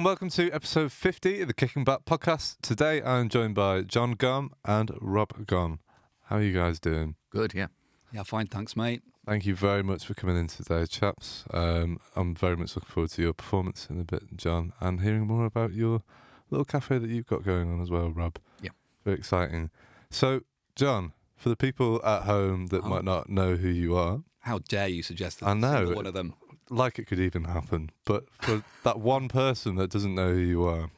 and welcome to episode 50 of the Kicking Back podcast. Today I'm joined by Jon Gomm and Rob Gomm. How are you guys doing? Good, yeah. Yeah, fine, thanks, mate. Thank you very much for coming in today, chaps. I'm very much looking forward to your performance in a bit, Jon, and hearing more about your little cafe that you've got going on as well, Rob. Yeah. Very exciting. So, Jon, for the people at home that might not know who you are... How dare you suggest that I know. one of them? Like it could even happen. But for that one person that doesn't know who you are,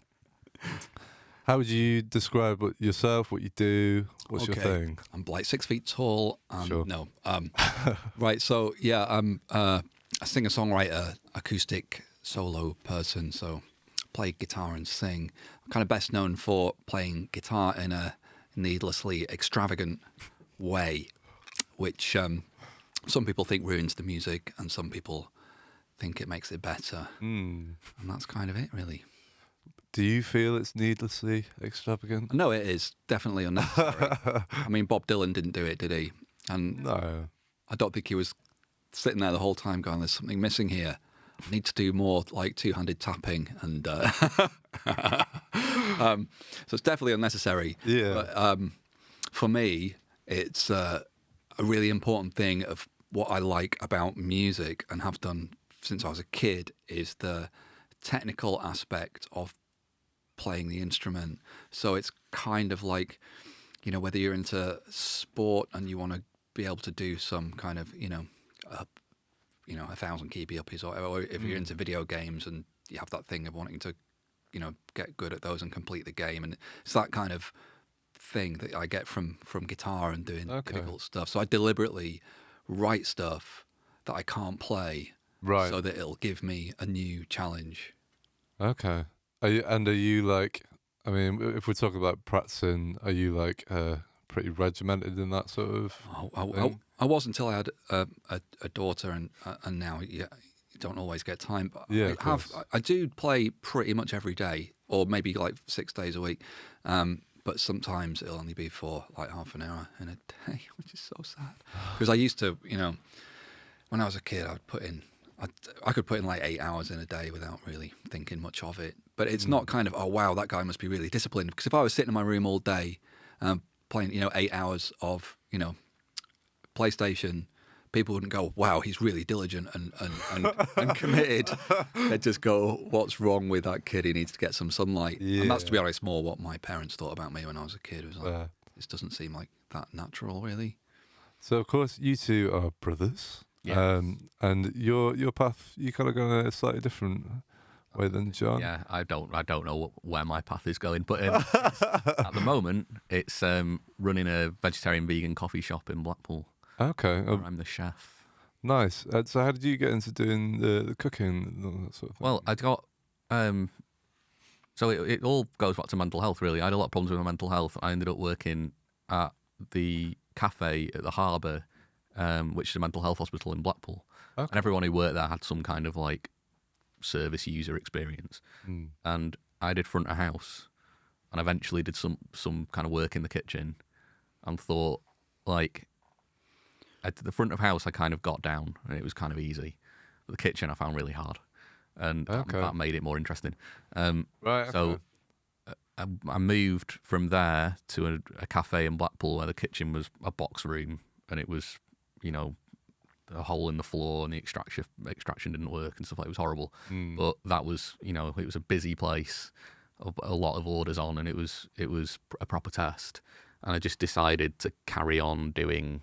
how would you describe yourself, what you do, what's your thing? I'm like 6 feet tall. Sure. No. Right, so, yeah, I'm a singer-songwriter, acoustic solo person, so play guitar and sing. I'm kind of best known for playing guitar in a needlessly extravagant way, which some people think ruins the music and some people think it makes it better. And that's kind of it, really. Do you feel it's needlessly extravagant? No, it is definitely unnecessary. I mean, Bob Dylan didn't do it, did he? And No. I don't think he was sitting there the whole time going, there's something missing here. I need to do more like two-handed tapping. And so it's definitely unnecessary. Yeah. But for me, it's a really important thing of what I like about music and have done since I was a kid is the technical aspect of playing the instrument. So it's kind of like, you know, whether you're into sport and you want to be able to do some kind of, 1,000 key uppies, or if you're into video games and you have that thing of wanting to, get good at those and complete the game. And it's that kind of thing that I get from guitar and doing difficult stuff. So I deliberately write stuff that I can't play, Right. so that it'll give me a new challenge. Okay. Are you like, I mean, if we're talking about practicing, are you like pretty regimented in that sort of thing? I was until I had a daughter, and now you don't always get time. But Yeah, I do play pretty much every day, or maybe like 6 days a week. But sometimes it'll only be for like half an hour in a day, which is so sad. Because I used to, when I was a kid, I could put in like 8 hours in a day without really thinking much of it. But it's not kind of, oh, wow, that guy must be really disciplined. Because if I was sitting in my room all day playing, 8 hours of, PlayStation, people wouldn't go, wow, he's really diligent and committed. They'd just go, what's wrong with that kid? He needs to get some sunlight. Yeah. And that's, to be honest, more what my parents thought about me when I was a kid. It was like, Yeah. this doesn't seem like that natural, really. So, of course, you two are brothers. Yeah. And your path, you kind of go in a slightly different way than Jon. Yeah, I don't know where my path is going, but at the moment, it's running a vegetarian vegan coffee shop in Blackpool. Okay. Where I'm the chef. Nice. So how did you get into doing the cooking and that sort of thing? Well, I got... so it all goes back to mental health, really. I had a lot of problems with my mental health. I ended up working at the cafe at the Harbour, which is a mental health hospital in Blackpool. Okay. And everyone who worked there had some kind of like service user experience. And I did front of house, and eventually did some kind of work in the kitchen, and thought like at the front of house I kind of got down and it was kind of easy. But the kitchen I found really hard, and that made it more interesting. Right. Okay. So I moved from there to a cafe in Blackpool where the kitchen was a box room, and it was, a hole in the floor, and the extraction didn't work and stuff like that. It was horrible. But that was, it was a busy place, a lot of orders on, and it was a proper test. And I just decided to carry on doing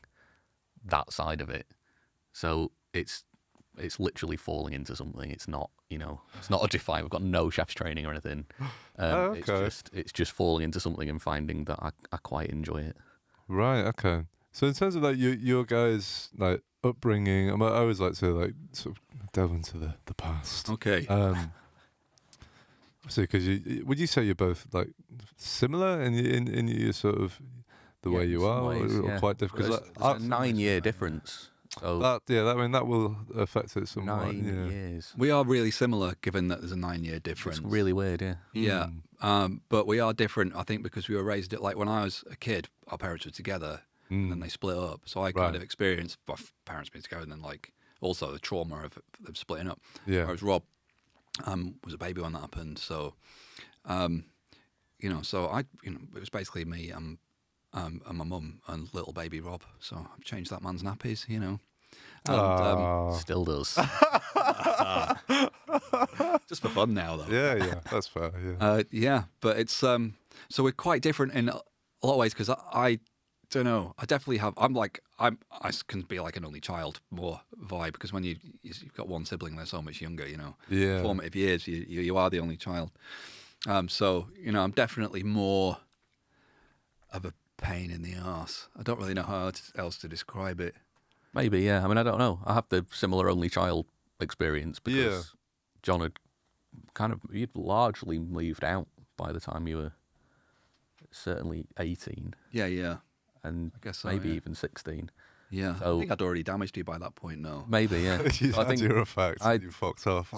that side of it. So it's literally falling into something. It's not, it's not a defied. We've got no chef's training or anything. Okay. It's just falling into something and finding that I quite enjoy it. Right. Okay. So in terms of like your guys' like upbringing, I always like to like sort of delve into the past. Okay. So because would you say you're both like similar in your sort of the way you are, or quite different? There's a 9-year difference. So that will affect it somewhat. 9 years. We are really similar, given that there's a 9-year difference. It's really weird, yeah. Yeah, but we are different, I think, because we were raised like when I was a kid, our parents were together, and then they split up. So I kind of experienced both parents being together, and then like also the trauma of them splitting up. Yeah. Whereas Rob Was a baby when that happened. So, so it was basically me and my mum and little baby Rob. So I've changed that man's nappies, And Still does. just for fun now, though. Yeah, that's fair. Yeah. But it's so we're quite different in a lot of ways because I don't know. I definitely have. I can be like an only child more vibe because when you've got one sibling, they're so much younger. Yeah. Formative years, you are the only child. So I'm definitely more of a pain in the arse. I don't really know how else to describe it. Maybe, yeah. I mean, I don't know. I have the similar only child experience because John you'd largely moved out by the time you were certainly 18. Yeah. And I guess so, maybe yeah. even 16. Yeah. So, I think I'd already damaged you by that point, no. Maybe, yeah. I think you're a fact. You fucked off.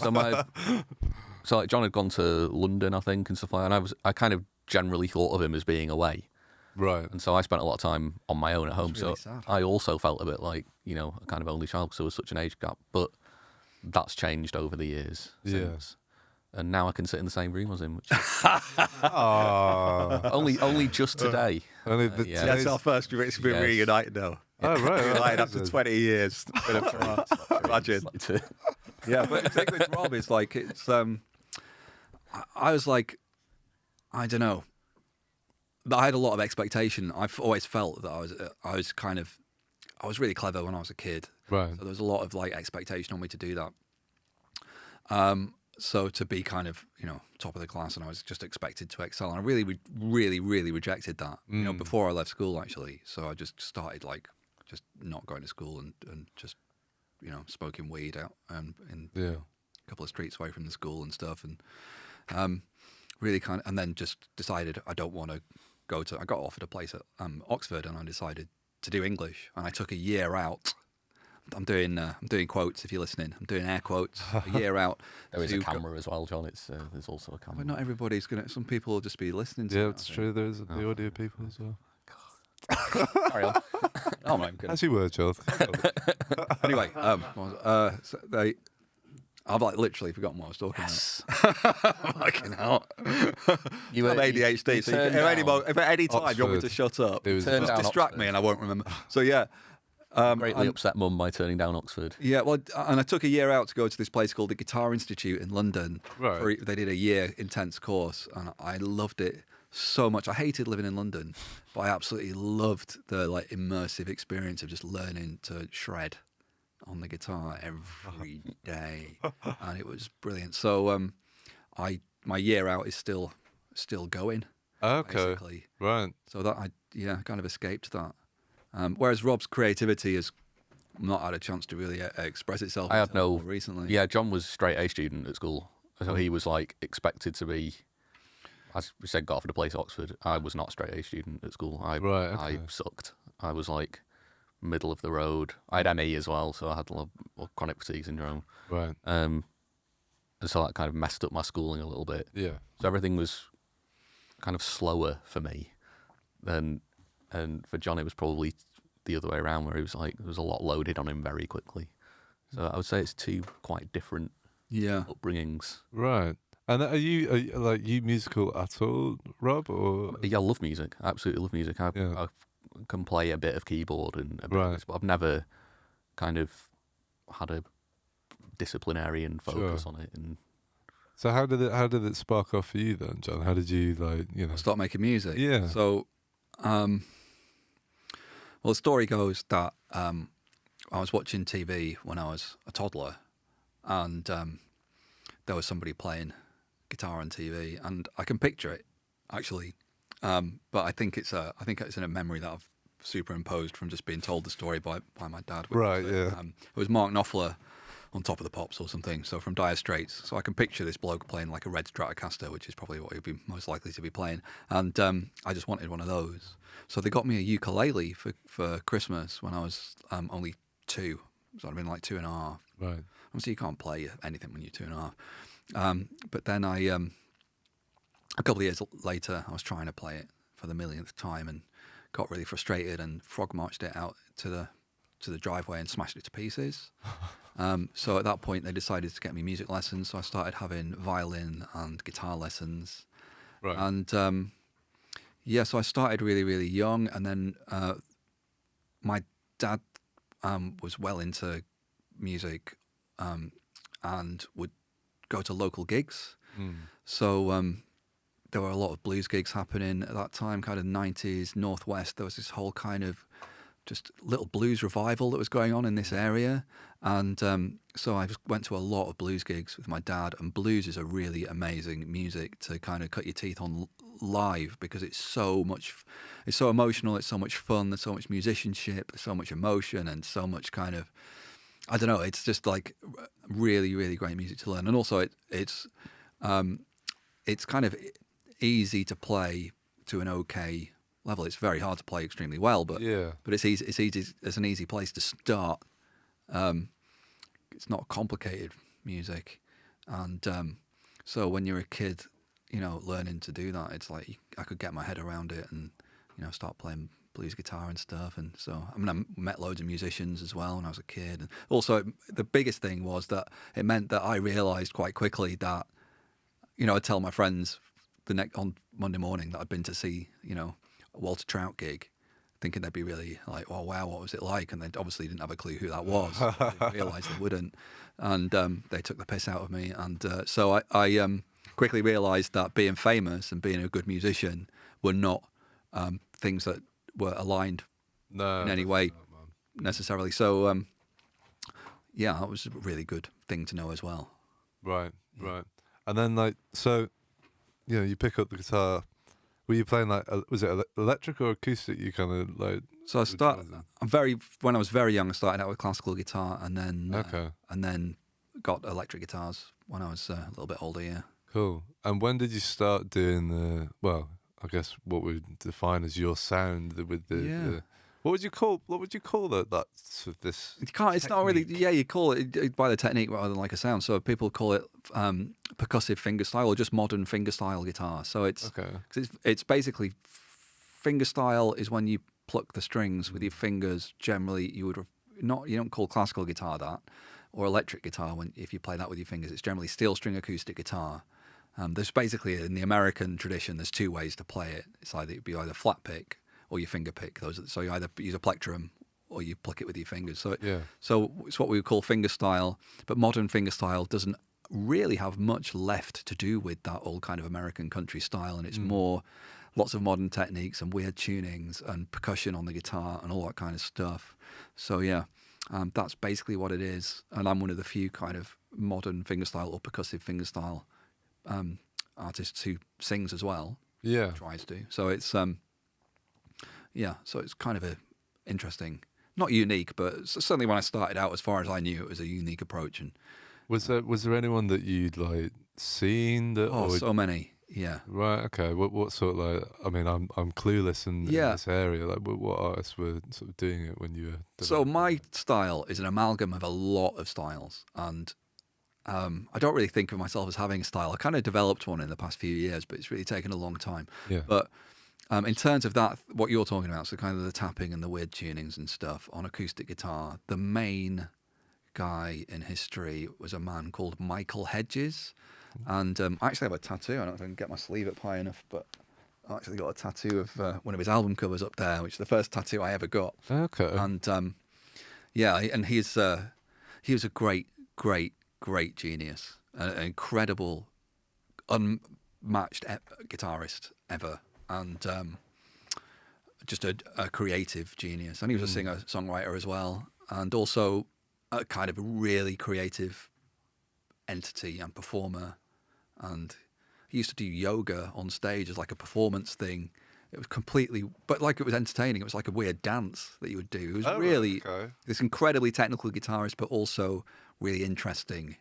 So like John had gone to London, I think, and stuff like that. And I kind of generally thought of him as being away. Right. And so I spent a lot of time on my own at home. really So sad. I also felt a bit like, a kind of only child because there was such an age gap. But that's changed over the years since. And now I can sit in the same room as him, which only just today. Only Yeah. That's our first experience Yes. reunited now. Oh, right. Reunited after 20 years. Imagine. Yeah, but the thing with Rob is like I was like, I don't know. I had a lot of expectation. I've always felt that I was really clever when I was a kid. Right. So there was a lot of like expectation on me to do that. So to be kind of top of the class, and I was just expected to excel, and I really, really, really rejected that. Before I left school actually. So I just started like just not going to school and just smoking weed out in a couple of streets away from the school and stuff, and really and then just decided I don't want to go to. I got offered a place at Oxford, and I decided to do English, and I took a year out. I'm doing quotes if you're listening. I'm doing air quotes. A year out. There is a camera as well, John. There's also a camera. Well, not everybody's gonna. Some people will just be listening to. Yeah, that, it's true. There's the audio people as well. Carry on. Oh my goodness. As you were, Joel. Anyway, so I've like literally forgotten what I was talking about. Fucking hell. You I'm ADHD, so if at any time you want me to Oxford. shut up, It was Turn just down distract Oxford. me and I won't remember. So yeah. Greatly upset mum by turning down Oxford. Yeah, well, and I took a year out to go to this place called the Guitar Institute in London. Right. They did a year intense course, and I loved it so much. I hated living in London, but I absolutely loved the like immersive experience of just learning to shred on the guitar every day, and it was brilliant. So, my year out is still going. Okay. Basically. Right. So that I kind of escaped that. Whereas Rob's creativity has not had a chance to really express itself. I had until no recently. Yeah, John was straight A student at school, so he was like expected to be. As we said, got offered a place at Oxford. I was not straight A student at school. I sucked. I was like middle of the road. I had ME as well, so I had a lot of chronic fatigue syndrome. Right. And so that kind of messed up my schooling a little bit. Yeah. So everything was kind of slower for me and for John it was probably the other way around, where he was like there was a lot loaded on him very quickly. So I would say it's two quite different upbringings. Right. And are you musical at all, Rob? Or Yeah, I love music. I absolutely love music. I can play a bit of keyboard and a bit of this, but I've never kind of had a disciplinarian focus on it. And so how did it spark off for you then, John? How did you start making music? Yeah. So, well, the story goes that I was watching TV when I was a toddler, and there was somebody playing guitar on TV, and I can picture it actually, but I think it's in a memory that I've superimposed from just being told the story by my dad. Right. It was Mark Knopfler on Top of the Pops or something, so from Dire Straits. So I can picture this bloke playing like a red Stratocaster, which is probably what he'd be most likely to be playing. And I just wanted one of those. So they got me a ukulele for Christmas when I was only 2. So I'd been like 2.5. Right. Obviously you can't play anything when you're 2.5. But then a couple of years later, I was trying to play it for the millionth time and got really frustrated and frog marched it out to the driveway and smashed it to pieces. So at that point, they decided to get me music lessons. So I started having violin and guitar lessons. Right. And yeah, so I started really, really young. And then my dad was well into music and would go to local gigs. So there were a lot of blues gigs happening at that time, kind of 90s, Northwest. There was this whole kind of just little blues revival that was going on in this area. And so I just went to a lot of blues gigs with my dad. And blues is a really amazing music to kind of cut your teeth on live, because it's so emotional, it's so much fun, there's so much musicianship, there's so much emotion, and so much kind of, I don't know, it's just like really, really great music to learn. And also it's kind of easy to play to an okay level. It's very hard to play extremely well, but it's easy. It's an easy place to start. It's not complicated music, and so when you're a kid, learning to do that, it's like I could get my head around it and start playing blues guitar and stuff. And so I met loads of musicians as well when I was a kid. And also the biggest thing was that it meant that I realised quite quickly that I'd tell my friends on Monday morning that I'd been to see a Walter Trout gig, thinking they'd be really like, oh wow, what was it like? And they obviously didn't have a clue who that was. I didn't realise they wouldn't, and they took the piss out of me. And so I quickly realised that being famous and being a good musician were not things that were aligned in any way necessarily. So yeah, that was a really good thing to know as well. Right. And then you pick up the guitar. Were you playing was it electric or acoustic? You kind of like. So when I was very young, I started out with classical guitar, and then got electric guitars when I was a little bit older. Yeah. Cool. And when did you start doing I guess what we define as your sound with the what would you call that sort of this? You can't. It's not really. Yeah, you call it by the technique rather than like a sound. So people call it percussive fingerstyle or just modern fingerstyle guitar. So it's basically fingerstyle is when you pluck the strings with your fingers. Generally, you don't call classical guitar that, or electric guitar if you play that with your fingers. It's generally steel string acoustic guitar. There's basically in the American tradition, there's two ways to play it. It'd be either flat pick or your finger pick. So you either use a plectrum or you pluck it with your fingers. So it's what we would call fingerstyle. But modern fingerstyle doesn't really have much left to do with that old kind of American country style, and it's more lots of modern techniques and weird tunings and percussion on the guitar and all that kind of stuff. So yeah, that's basically what it is. And I'm one of the few kind of modern fingerstyle or percussive fingerstyle artists who sings as well. Yeah, tries to. So it's so it's kind of a interesting, not unique, but certainly when I started out, as far as I knew, it was a unique approach. And was there anyone that you'd like seen that? So many. Yeah. Right. Okay. What sort of I'm clueless in this area. Like, what artists were sort of doing it when you were? So my style is an amalgam of a lot of styles, and I don't really think of myself as having a style. I kind of developed one in the past few years, but it's really taken a long time. Yeah. But in terms of that, what you're talking about, so kind of the tapping and the weird tunings and stuff on acoustic guitar, the main guy in history was a man called Michael Hedges. And I actually have a tattoo. I don't know if I can get my sleeve up high enough, but I actually got a tattoo of one of his album covers up there, which is the first tattoo I ever got. Okay. And and he was a great genius, an incredible, unmatched guitarist ever, and just a creative genius. And he was a singer-songwriter as well, and also a kind of a really creative entity and performer. And he used to do yoga on stage as like a performance thing. It was completely, but like it was entertaining. It was like a weird dance that you would do. It was this incredibly technical guitarist, but also really interesting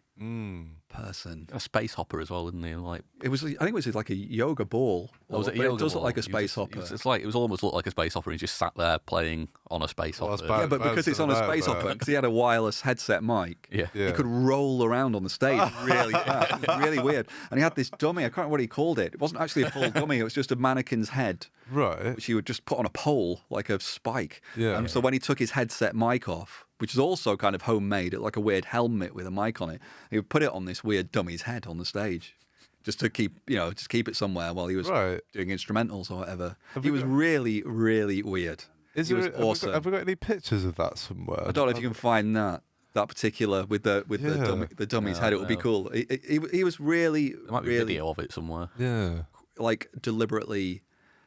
person. A space hopper as well, isn't he? Like I think it was like a yoga ball. Was it? It does look like a space hopper. It was almost looked like a space hopper. He just sat there playing on a space hopper. Yeah, but because it's on a space hopper, because he had a wireless headset mic, he could roll around on the stage really fast. It was really weird. And he had this dummy. I can't remember what he called it. It wasn't actually a full dummy. It was just a mannequin's head, right? Which he would just put on a pole like a spike. Yeah. So when he took his headset mic off, which is also kind of homemade, like a weird helmet with a mic on it. He would put it on this weird dummy's head on the stage, just to keep it somewhere while he was Right. doing instrumentals or whatever. Have He we was got- really, really weird. Is He there, was awesome. have we got any pictures of that somewhere? I don't know if you can find that particular with the Yeah. the dummy's No, head. It would be no. cool. He was really, There might be really video of it somewhere. Yeah. like deliberately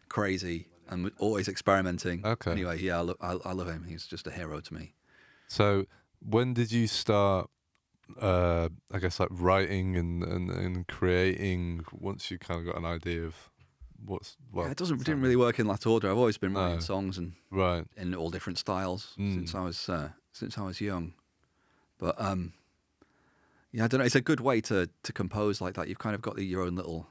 crazy and always experimenting. Okay. Anyway, yeah, I love him. He's just a hero to me. So when did you start, I guess, like writing and creating once you kind of got an idea of Yeah, it didn't really work in that order. I've always been writing No. songs and Right. in all different styles since I was young. But yeah, I don't know. It's a good way to compose like that. You've kind of got your own little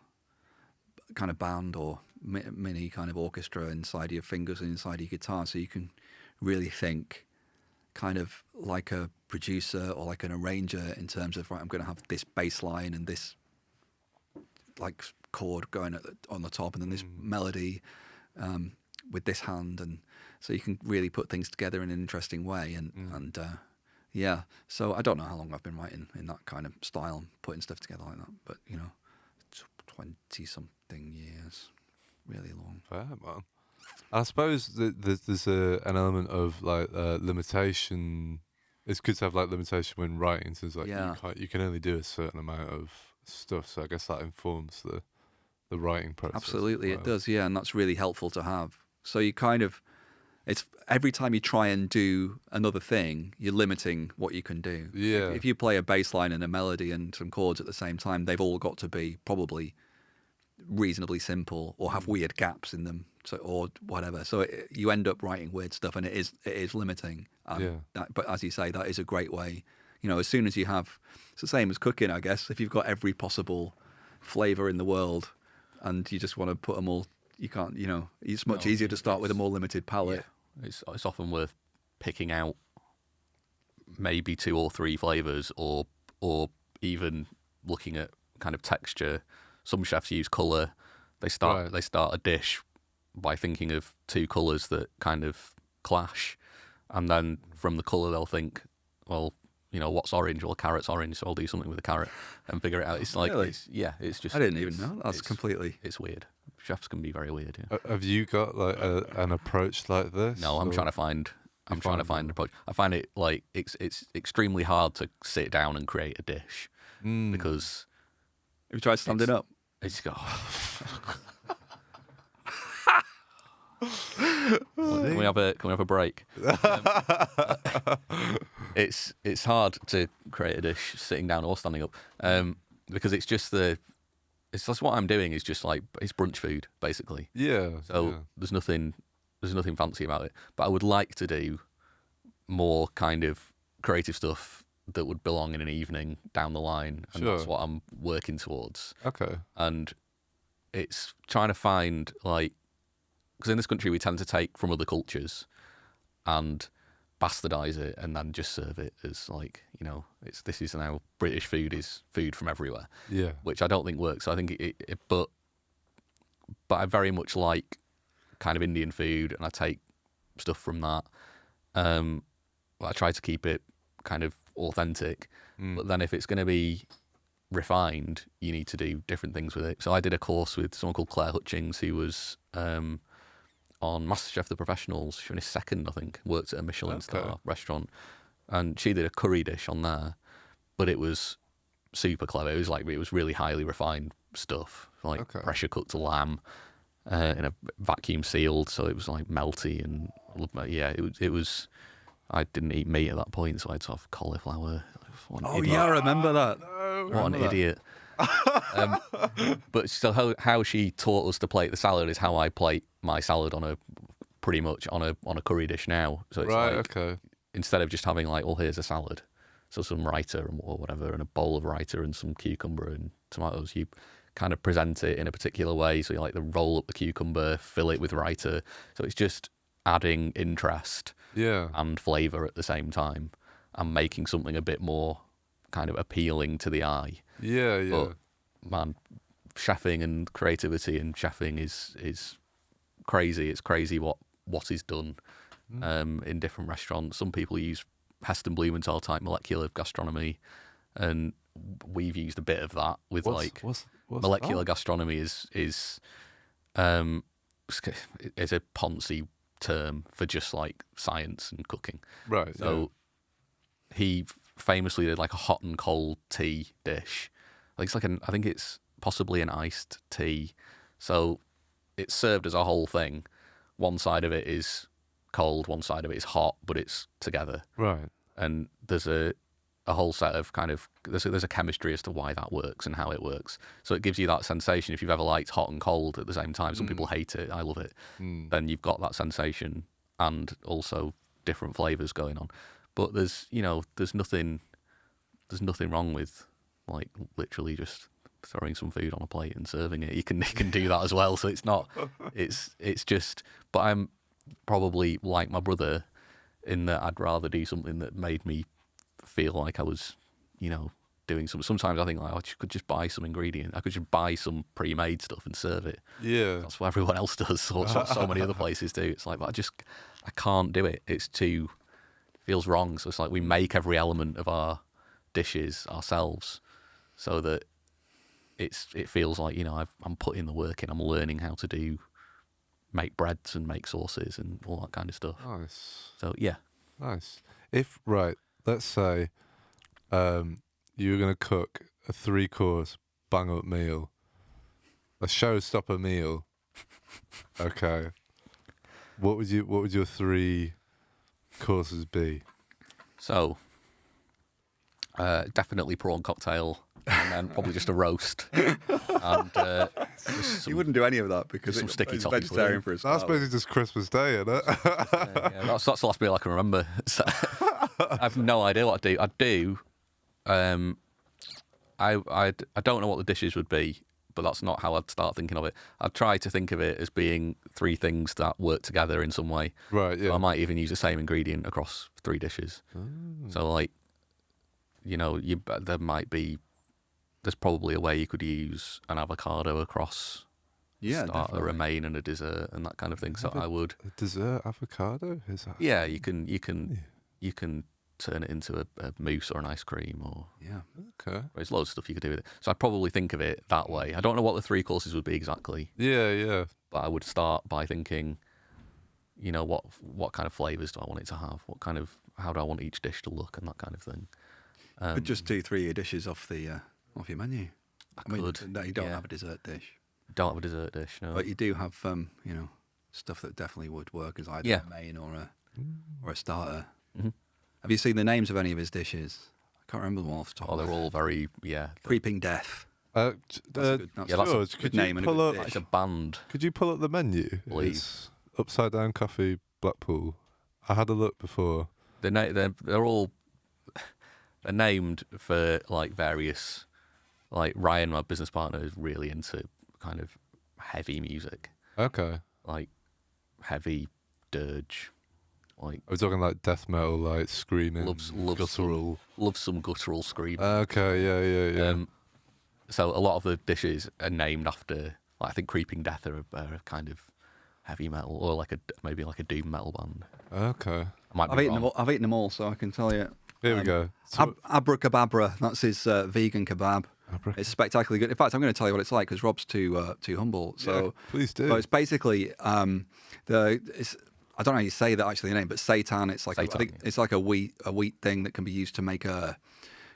kind of band or mini kind of orchestra inside your fingers and inside your guitar, so you can really think kind of like a producer or like an arranger in terms of, right, I'm going to have this bass line and this like chord going on the top, and then this melody with this hand, and so you can really put things together in an interesting way. And yeah, so I don't know how long I've been writing in that kind of style and putting stuff together like that, but 20-something years, really long. Fair, man. I suppose there's an element of like limitation. It's good to have like limitation when writing, so it's like Yeah. you can only do a certain amount of stuff. So I guess that informs the writing process. Absolutely, as it well. does, yeah, and that's really helpful to have. So you kind of, it's every time you try and do another thing, you're limiting what you can do. Yeah. If you play a bass line and a melody and some chords at the same time, they've all got to be probably reasonably simple or have weird gaps in them, or whatever. So you end up writing weird stuff, and it is limiting. Yeah. But as you say, that is a great way. As soon as you have, it's the same as cooking, I guess. If you've got every possible flavour in the world, and you just want to put them all, you can't. It's much easier to start with a more limited palette. Yeah. It's often worth picking out maybe 2 or 3 flavours, or even looking at kind of texture. Some chefs use colour. They start a dish by thinking of 2 colours that kind of clash, and then from the colour they'll think, well, what's orange? Well, carrot's orange, so I'll do something with a carrot and figure it out. It's like, Really? it's just. I didn't even know. That's completely. It's weird. Chefs can be very weird. Yeah. Have you got like an approach like this? No, I'm or- trying to find. I'm trying to find one? an approach. I find it like it's extremely hard to sit down and create a dish because Have you tried standing up? it's got. Can we have a break? It's hard to create a dish sitting down or standing up, because it's just what I'm doing is just like it's brunch food basically. Yeah. So yeah. there's nothing fancy about it. But I would like to do more kind of creative stuff that would belong in an evening down the line, and that's Sure. what I'm working towards. Okay. And it's trying to find, like, because in this country we tend to take from other cultures and bastardize it and then just serve it as like, this is now British food is food from everywhere, Yeah. which I don't think works. So I think but I very much like kind of Indian food, and I take stuff from that. I try to keep it kind of authentic, but then if it's going to be refined, you need to do different things with it. So I did a course with someone called Claire Hutchings, who was on MasterChef The Professionals. She was in his second, I think, worked at a Michelin star restaurant, and she did a curry dish on there, but it was super clever. It was really highly refined stuff, like pressure cooked lamb in a vacuum sealed, so it was like melty and it was. I didn't eat meat at that point, so I had to have cauliflower. What an idiot. I remember that. What an idiot. But so how she taught us to plate the salad is how I plate my salad pretty much on a curry dish now. So it's instead of just having like, oh, here's a salad, so some raita or whatever, and a bowl of raita and some cucumber and tomatoes, you kind of present it in a particular way. So you like to roll up the cucumber, fill it with raita. So it's just adding interest and flavour at the same time, and making something a bit more kind of appealing to the eye. Yeah. But man, chefing and creativity and chefing is crazy. It's crazy what is done in different restaurants. Some people use Heston Blumenthal type molecular gastronomy, and we've used a bit of that with what's molecular that? gastronomy is a Ponzi term for just like science and cooking. Right. So he famously did like a hot and cold tea dish. I think it's possibly an iced tea. So it's served as a whole thing. One side of it is cold, one side of it is hot, but it's together. Right. And there's a whole set of kind of there's a chemistry as to why that works and how it works. So it gives you that sensation. If you've ever liked hot and cold at the same time, some people hate it. I love it. Then you've got that sensation and also different flavors going on. But there's nothing wrong with like literally just throwing some food on a plate and serving it. You can do that as well. So it's not it's just. But I'm probably like my brother in that I'd rather do something that made me feel like I was, doing some. Sometimes I think like, I could just buy some ingredient. I could just buy some pre-made stuff and serve it. Yeah. That's what everyone else does. So that's what so many other places do. It's like, but I can't do it. It's too feels wrong. So it's like we make every element of our dishes ourselves, so that it feels like I'm putting the work in. I'm learning how to make breads and make sauces and all that kind of stuff. Nice. So yeah. Nice. Let's say you were going to cook a 3-course bang-up meal, a showstopper meal. Okay. What would your 3 courses be? So, definitely prawn cocktail, and then probably just a roast. And You wouldn't do any of that because some sticky it's toffee vegetarian pudding. for a That's start. basically just Christmas Day, isn't it? yeah, that's the last meal I can remember. So, I have no idea what I'd do. I don't know what the dishes would be, but that's not how I'd start thinking of it. I'd try to think of it as being 3 things that work together in some way. Right, yeah. So I might even use the same ingredient across 3 dishes. So like, there's probably a way you could use an avocado across Yeah, starter, definitely. a main and a dessert and that kind of thing. So I would, A dessert avocado? Is that? yeah, you can turn it into a mousse or an ice cream or Yeah. Okay. there's loads of stuff you could do with it. So I'd probably think of it that way. I don't know what the 3 courses would be exactly, Yeah. but I would start by thinking, what kind of flavors do I want it to have? How do I want each dish to look and that kind of thing. But just 2-3 dishes off your menu. I mean, could. no, you don't yeah. have a dessert dish, Don't have a dessert dish, no. but you do have stuff that definitely would work as either Yeah. a main or a starter. Mhm. Have you seen the names of any of his dishes? I can't remember them all off the top. Oh, of they're my head. all very, Creeping Death. That's That's a good, yeah, that's a George, good could name you and a pull good up? dish. it's a band. Could you pull up the menu? Believe. It's Upside Down Coffee, Blackpool. I had a look before. They're all they're named for like various, like Ryan, my business partner, is really into kind of heavy music, Okay. like heavy dirge, like Are we talking like death metal, like screaming, loves guttural? loves some guttural scream. Okay, yeah. So a lot of the dishes are named after, like, I think Creeping Death are a kind of heavy metal or maybe like a doom metal band. Okay. I might be I've eaten wrong. them all. I've eaten them all, so I can tell you. Here we go. So, Abracababra. That's his vegan kebab. It's spectacularly good. In fact, I'm going to tell you what it's like because Rob's too humble. So yeah, please do. So it's basically I don't know how you say that actually the name, but seitan. It's like I Seitan, think yeah. it's like a wheat thing that can be used to make a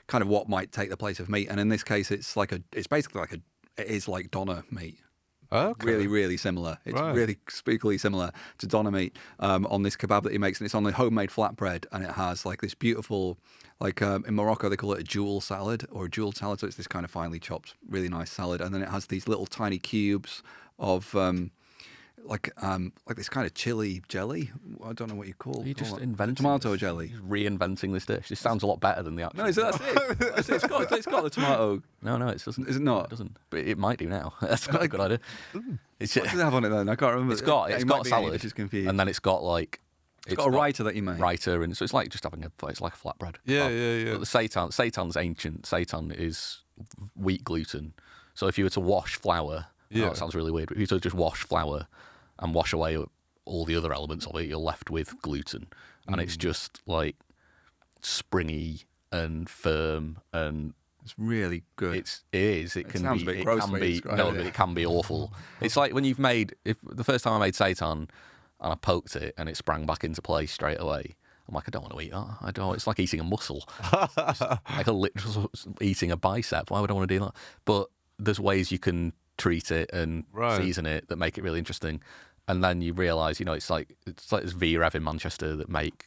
kind of what might take the place of meat. And in this case, it is like doner meat. Okay. Really, really similar. It's Right. really spookily similar to doner meat on this kebab that he makes, and it's on the homemade flatbread, and it has like this beautiful, like in Morocco they call it a jewel salad or a jewel salad. So it's this kind of finely chopped, really nice salad, and then it has these little tiny cubes of like this kind of chili jelly. I don't know what you call. Are you just call it. inventing tomato this? jelly? Just reinventing this dish. This sounds a lot better than the actual. No, that's it. It's got the tomato. No, it doesn't. Is it not? It doesn't. But it might do now. That's quite a good idea. It's, What does it have on it then? I can't remember. it's got It a might be any, salad, Just confused. and then it's got like it's got a writer that you made. writer, and so it's like just having it's like a flatbread. Yeah, kebab. yeah. But the seitan's ancient. Seitan is wheat gluten. So if you were to wash flour, I know Yeah. that sounds really weird, but if you were to just wash flour and wash away all the other elements of it, you're left with gluten, and it's just like springy and firm, and It's really good. it is. It can sounds be. a bit It gross can when you be. describe No, it. but it can be awful. It's like when you've made. If the first time I made seitan and I poked it and it sprang back into place straight away, I'm like, I don't want to eat that. I don't. It's like eating a muscle. It's like a literal eating a bicep. Why would I want to do that? But there's ways you can treat it and season it that make it really interesting. And then you realise, it's like this V-Rev in Manchester that make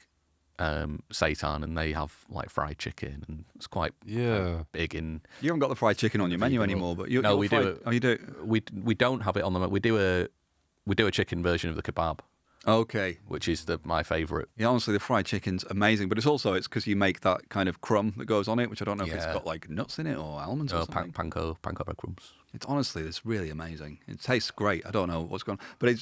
seitan, and they have like fried chicken, and it's quite big in. You haven't got the fried chicken on your menu anymore, but you. No, we fried, do. Oh, you do. We don't have it on the. We do a chicken version of the kebab, Okay. which is my favourite. Yeah, honestly, the fried chicken's amazing, but it's because you make that kind of crumb that goes on it, which I don't know if it's Yeah. got like nuts in it or almonds or No, something. panko breadcrumbs. It's honestly, it's really amazing. It tastes great. I don't know what's going on, but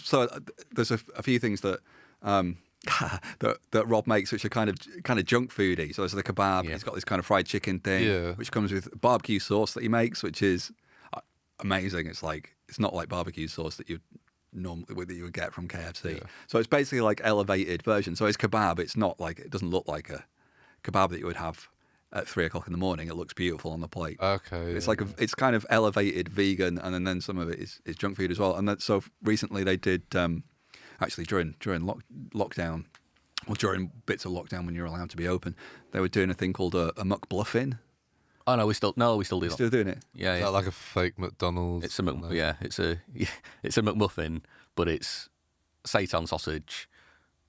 there's a few things that that Rob makes, which are kind of junk foody. So there's the kebab. Yeah. He's got this kind of fried chicken thing, which comes with barbecue sauce that he makes, which is amazing. It's not like barbecue sauce that you would get from KFC. Yeah. So it's basically like elevated version. So it's kebab. It's not like, it doesn't look like a kebab that you would have at 3:00 in the morning. It looks beautiful on the plate. Okay. It's like it's kind of elevated vegan, and then some of it is junk food as well. And so recently they did actually during lockdown, or during bits of lockdown when you're allowed to be open, they were doing a thing called a McBluffin. Oh no, we still do that. Still doing it? Yeah, Is yeah. that like a fake McDonald's? It's a it's a McMuffin, but it's seitan sausage,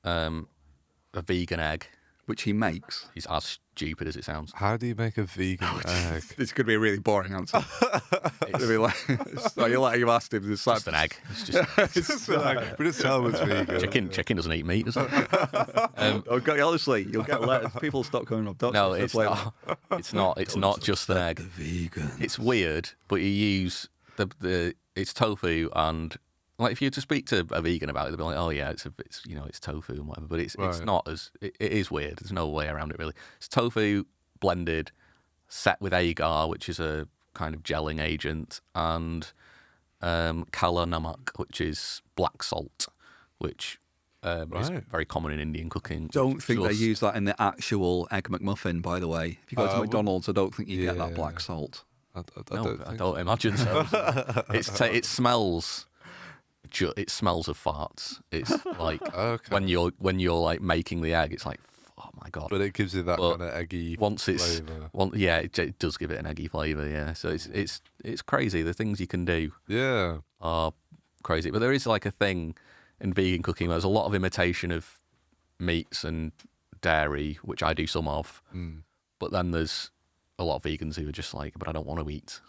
a vegan egg. Which he makes. He's as stupid as it sounds. How do you make a vegan egg? This could be a really boring answer. It'd be like, so you asked him this. Just an egg. It's just But it's tell it's vegan. chicken doesn't eat meat, does it? Honestly, you'll get letters. People stop coming up. No, it's not. It's not. It's not just an egg. Vegan. It's weird, but you use it's tofu, and like if you were to speak to a vegan about it, they'd be like, "Oh yeah, it's tofu and whatever." But it's not as it is weird. There's no way around it really. It's tofu blended, set with agar, which is a kind of gelling agent, and kala namak, which is black salt, which is very common in Indian cooking. Don't think they use that in the actual Egg McMuffin, by the way. If you go to McDonald's, I don't think you get that black salt. I I don't imagine so. It smells. It smells of farts. It's like when you're like making the egg, it's like, oh my god. But it gives you that kind of eggy flavour. It does give it an eggy flavour. Yeah, so it's crazy. The things you can do are crazy. But there is like a thing in vegan cooking where there's a lot of imitation of meats and dairy, which I do some of. But then there's a lot of vegans who are just like, but I don't want to eat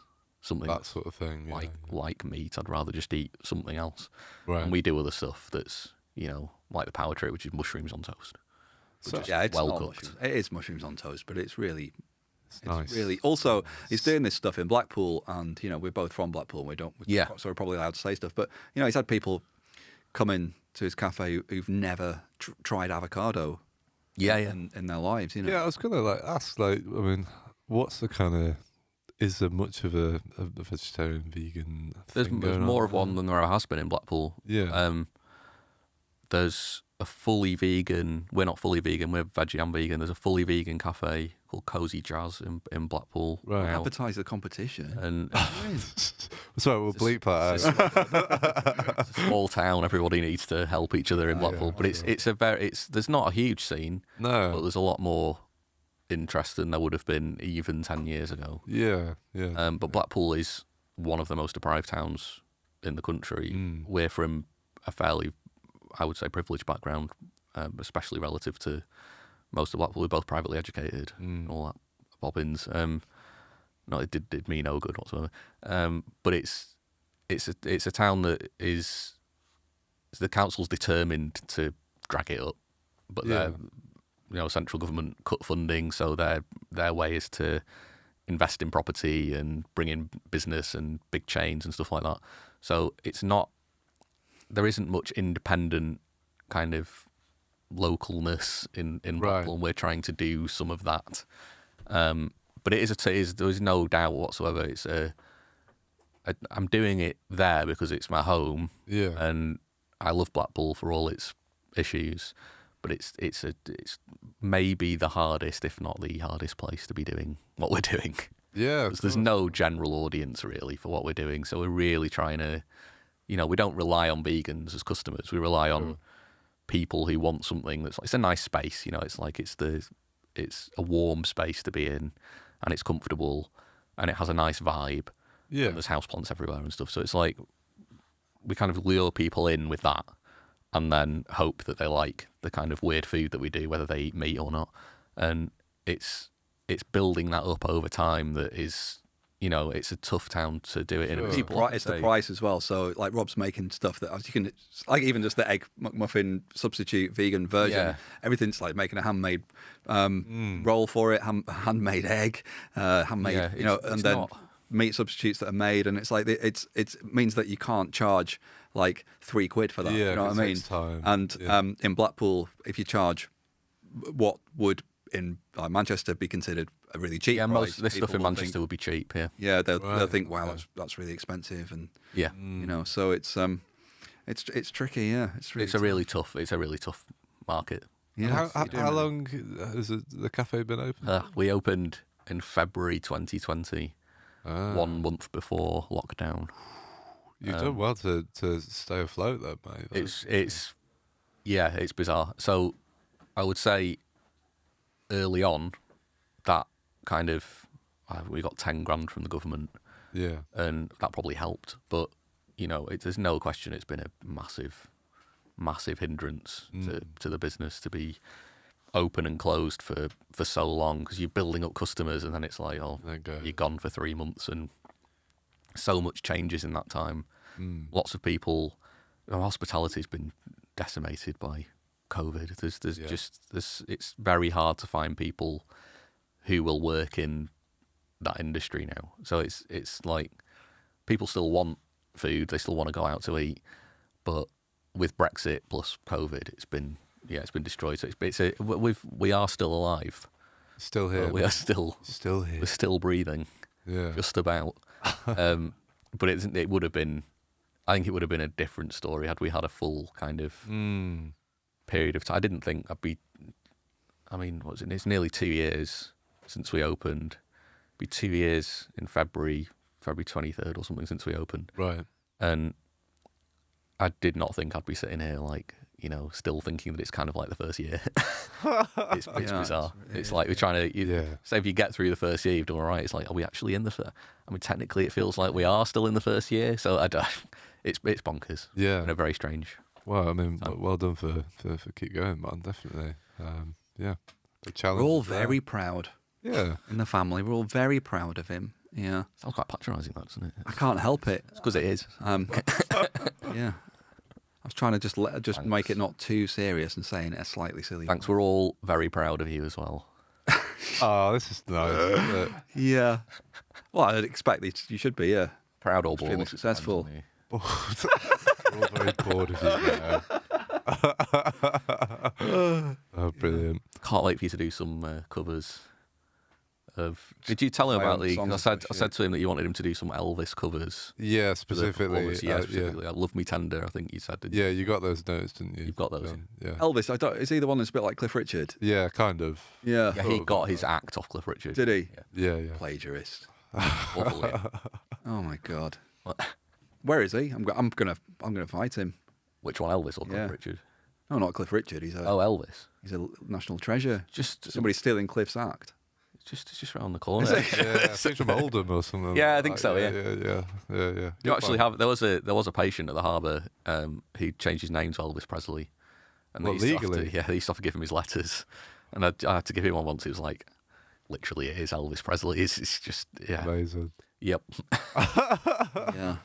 something That sort of thing. like meat. I'd rather just eat something else. Right. And we do other stuff that's like the power trip, which is mushrooms on toast. It's well not cooked. mushrooms. It is mushrooms on toast, but it's really. It's nice. really also he's doing this stuff in Blackpool, and we're both from Blackpool. Yeah. So we're probably allowed to say stuff, but he's had people come in to his cafe who've never tried avocado. In their lives. Yeah, I was gonna ask. What's the kind of? Is there much of a vegetarian vegan? There's thing going more on of one than there has been in Blackpool. Yeah. There's a fully vegan. We're not fully vegan. We're veggie and vegan. There's a fully vegan cafe called Cozy Jazz in Blackpool. Right. now. Advertise the competition. And Sorry, we'll bleep that out. it's a small town. Everybody needs to help each other in Blackpool. But there's not a huge scene. No. But there's a lot more interest than there would have been even 10 years ago. Yeah. But Blackpool is one of the most deprived towns in the country. We're from a fairly, I would say, privileged background, especially relative to most of Blackpool. We're both privately educated, all that bobbins. It did me no good whatsoever. But it's a town that is the council's determined to drag it up, but central government cut funding, so their way is to invest in property and bring in business and big chains and stuff like that. So there isn't much independent kind of localness in Blackpool, and we're trying to do some of that. But there is no doubt whatsoever. I'm doing it there because it's my home, and I love Blackpool for all its issues. but it's maybe the hardest, if not the hardest place to be doing what we're doing. Yeah, There's no general audience really for what we're doing, so we're really trying to, we don't rely on vegans as customers. We rely on people who want something that's like, it's a nice space. It's like it's a warm space to be in, and it's comfortable, and it has a nice vibe. Yeah, And there's houseplants everywhere and stuff. So it's like we kind of lure people in with that, and then hope that they like the kind of weird food that we do, whether they eat meat or not. And it's building that up over time that is, it's a tough town to do it in. Sure. It's the price as well. So like Rob's making stuff that you can, like even just the egg McMuffin substitute vegan version. Yeah. Everything's like making a handmade roll for it, handmade egg, handmade, and then meat substitutes that are made, and it's like it means that you can't charge like £3 for that. Yeah, you know what I mean? time. And in Blackpool, if you charge what would in Manchester be considered a really cheap price, most of this stuff in will Manchester think, would be cheap. they'll think, wow, that's really expensive, and so it's tricky. Yeah, it's a really tough market. Yeah. How long has the cafe been open? We opened in February 2020, 1 month before lockdown. You've done well to stay afloat, though, mate. It's bizarre. So I would say early on, that kind of we got 10 grand from the government, and that probably helped. But there's no question it's been a massive hindrance to the business to be open and closed for so long, because you're building up customers, and then it's like, you're gone for 3 months, and so much changes in that time. Lots of people, hospitality's been decimated by COVID. It's very hard to find people who will work in that industry now. So it's like people still want food, they still want to go out to eat, but with Brexit plus COVID, it's been destroyed. So we are still alive, still here. We are still here. We're still breathing, just about. But it would have been, I think it would have been a different story had we had a full kind of period of time. I didn't think I'd be. I mean, what was it? It's nearly 2 years since we opened. It'd be 2 years in February 23rd or something since we opened. Right. And I did not think I'd be sitting here like, still thinking that it's kind of like the first year. It's bizarre. It's like we're trying to say if you get through the first year, you've done all right. It's like, are we actually in the first? I mean, technically, it feels like we are still in the first year. So it's bonkers. Yeah. And very strange. Well, I mean, well done for keep going, man. Definitely. The challenge. We're all very proud. Yeah. In the family, we're all very proud of him. Yeah. Sounds quite patronising, that, doesn't it? I can't help it. It's because it is. Yeah. I was trying to just make it not too serious and saying it a slightly silly. Thanks. We're all very proud of you as well. Oh, this is nice. Yeah. Well, I'd expect you should be. Yeah. Proud or Extremely bored. successful. We're all very bored of you now. Oh, brilliant. Can't wait for you to do some covers of. Did you tell him My about own the? songs I and said to him that you wanted him to do some Elvis covers. Yeah, for the specifically. performance. Yeah, specifically. Love Me Tender, I think you said. Didn't you? Yeah, you got those notes, didn't you? You've got those. John? Yeah. Elvis, is he the one that's a bit like Cliff Richard? Yeah, kind of. Yeah. Yeah, he got his act off Cliff Richard. Did he? Yeah. Plagiarist. Awful, yeah. Oh my God. What? Where is he? I'm gonna fight him. Which one, Elvis or Cliff Yeah. Richard? No, not Cliff Richard. He's Elvis. a national treasure. Just Somebody stealing Cliff's act. It's just around the corner. Yeah, I think from Oldham or something. Yeah, I like think that. so, Yeah. You actually have there was a patient at the Harbour who changed his name to Elvis Presley, and What, they used legally? they used to have to give him his letters, and I had to give him one once. It was like, literally, it is Elvis Presley. It's just Amazing. Yep. Yeah.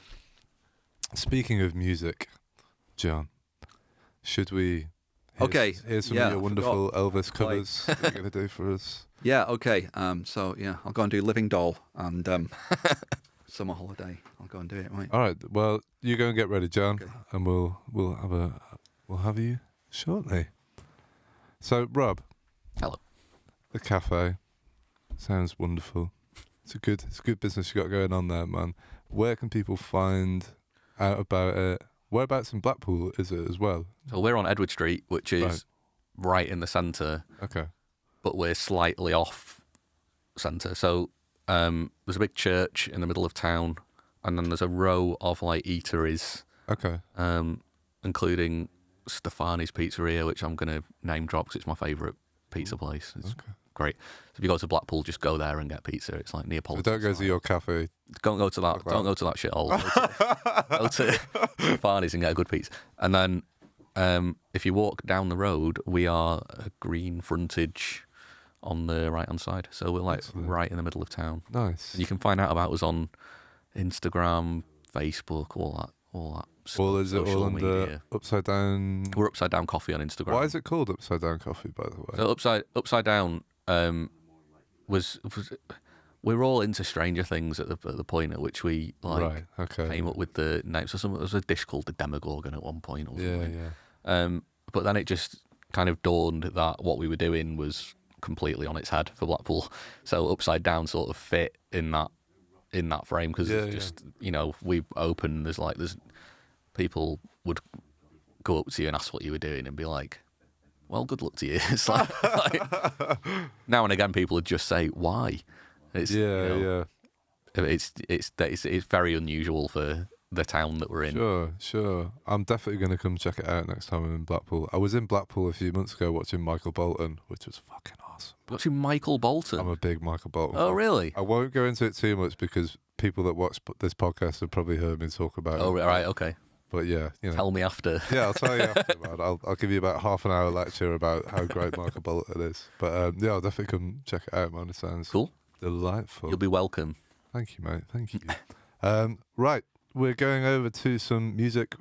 Speaking of music, John, should we hear some of your wonderful Elvis covers that you're going to do for us? Yeah. Okay. So yeah, I'll go and do Living Doll and Summer Holiday. I'll go and do it. Right. All right. Well, you go and get ready, John, Okay. and we'll have you shortly. So, Rob, Hello. the cafe sounds wonderful. It's a good business you got going on there, man. Where can people find out about it? Whereabouts in Blackpool is it as well? So we're on Edward Street, which is Right. right in the centre, Okay. but we're slightly off centre. So there's a big church in the middle of town, and then there's a row of like eateries, Okay. including Stefani's Pizzeria, which I'm going to name drop because it's my favourite pizza place. It's great. So if you go to Blackpool, just go there and get pizza. It's like So Neapolitan. don't go to style. your cafe. Don't go to that. Don't go to that shithole. Go to Stefani's and get a good pizza. And then if you walk down the road, we are a green frontage on the right hand side. So we're like Excellent. right in the middle of town. Nice. And you can find out about us on Instagram, Facebook, all that stuff, Well, is it social all under media. Upside Down? We're Upside Down Coffee on Instagram. Why is it called Upside Down Coffee, by the way? So Upside Down was we were all into Stranger Things at the point at which we Right. Okay. came up with the name. So there was a dish called the Demogorgon at one point or Yeah. something. Yeah. But then it just kind of dawned that what we were doing was completely on its head for Blackpool. So Upside Down sort of fit in that frame because Yeah, it's just we open. There's people would go up to you and ask what you were doing and be like, well, good luck to you. It's like now and again people would just say why. It's it's very unusual for the town that we're in. Sure. I'm definitely going to come check it out next time I'm in Blackpool. I was in Blackpool a few months ago watching Michael Bolton, which was fucking awesome. Watching Michael Bolton. I'm a big Michael Bolton Oh, fan. really? I won't go into it too much because people that watch this podcast have probably heard me talk about Oh, it. right, okay. But yeah, Tell me after. Yeah, I'll tell you after, man. I'll give you about half an hour lecture about how great Michael Bolton is. But yeah, I'll definitely come check it out, man. It sounds Cool. delightful. You'll be welcome. Thank you, mate. Thank you. Right, we're going over to some music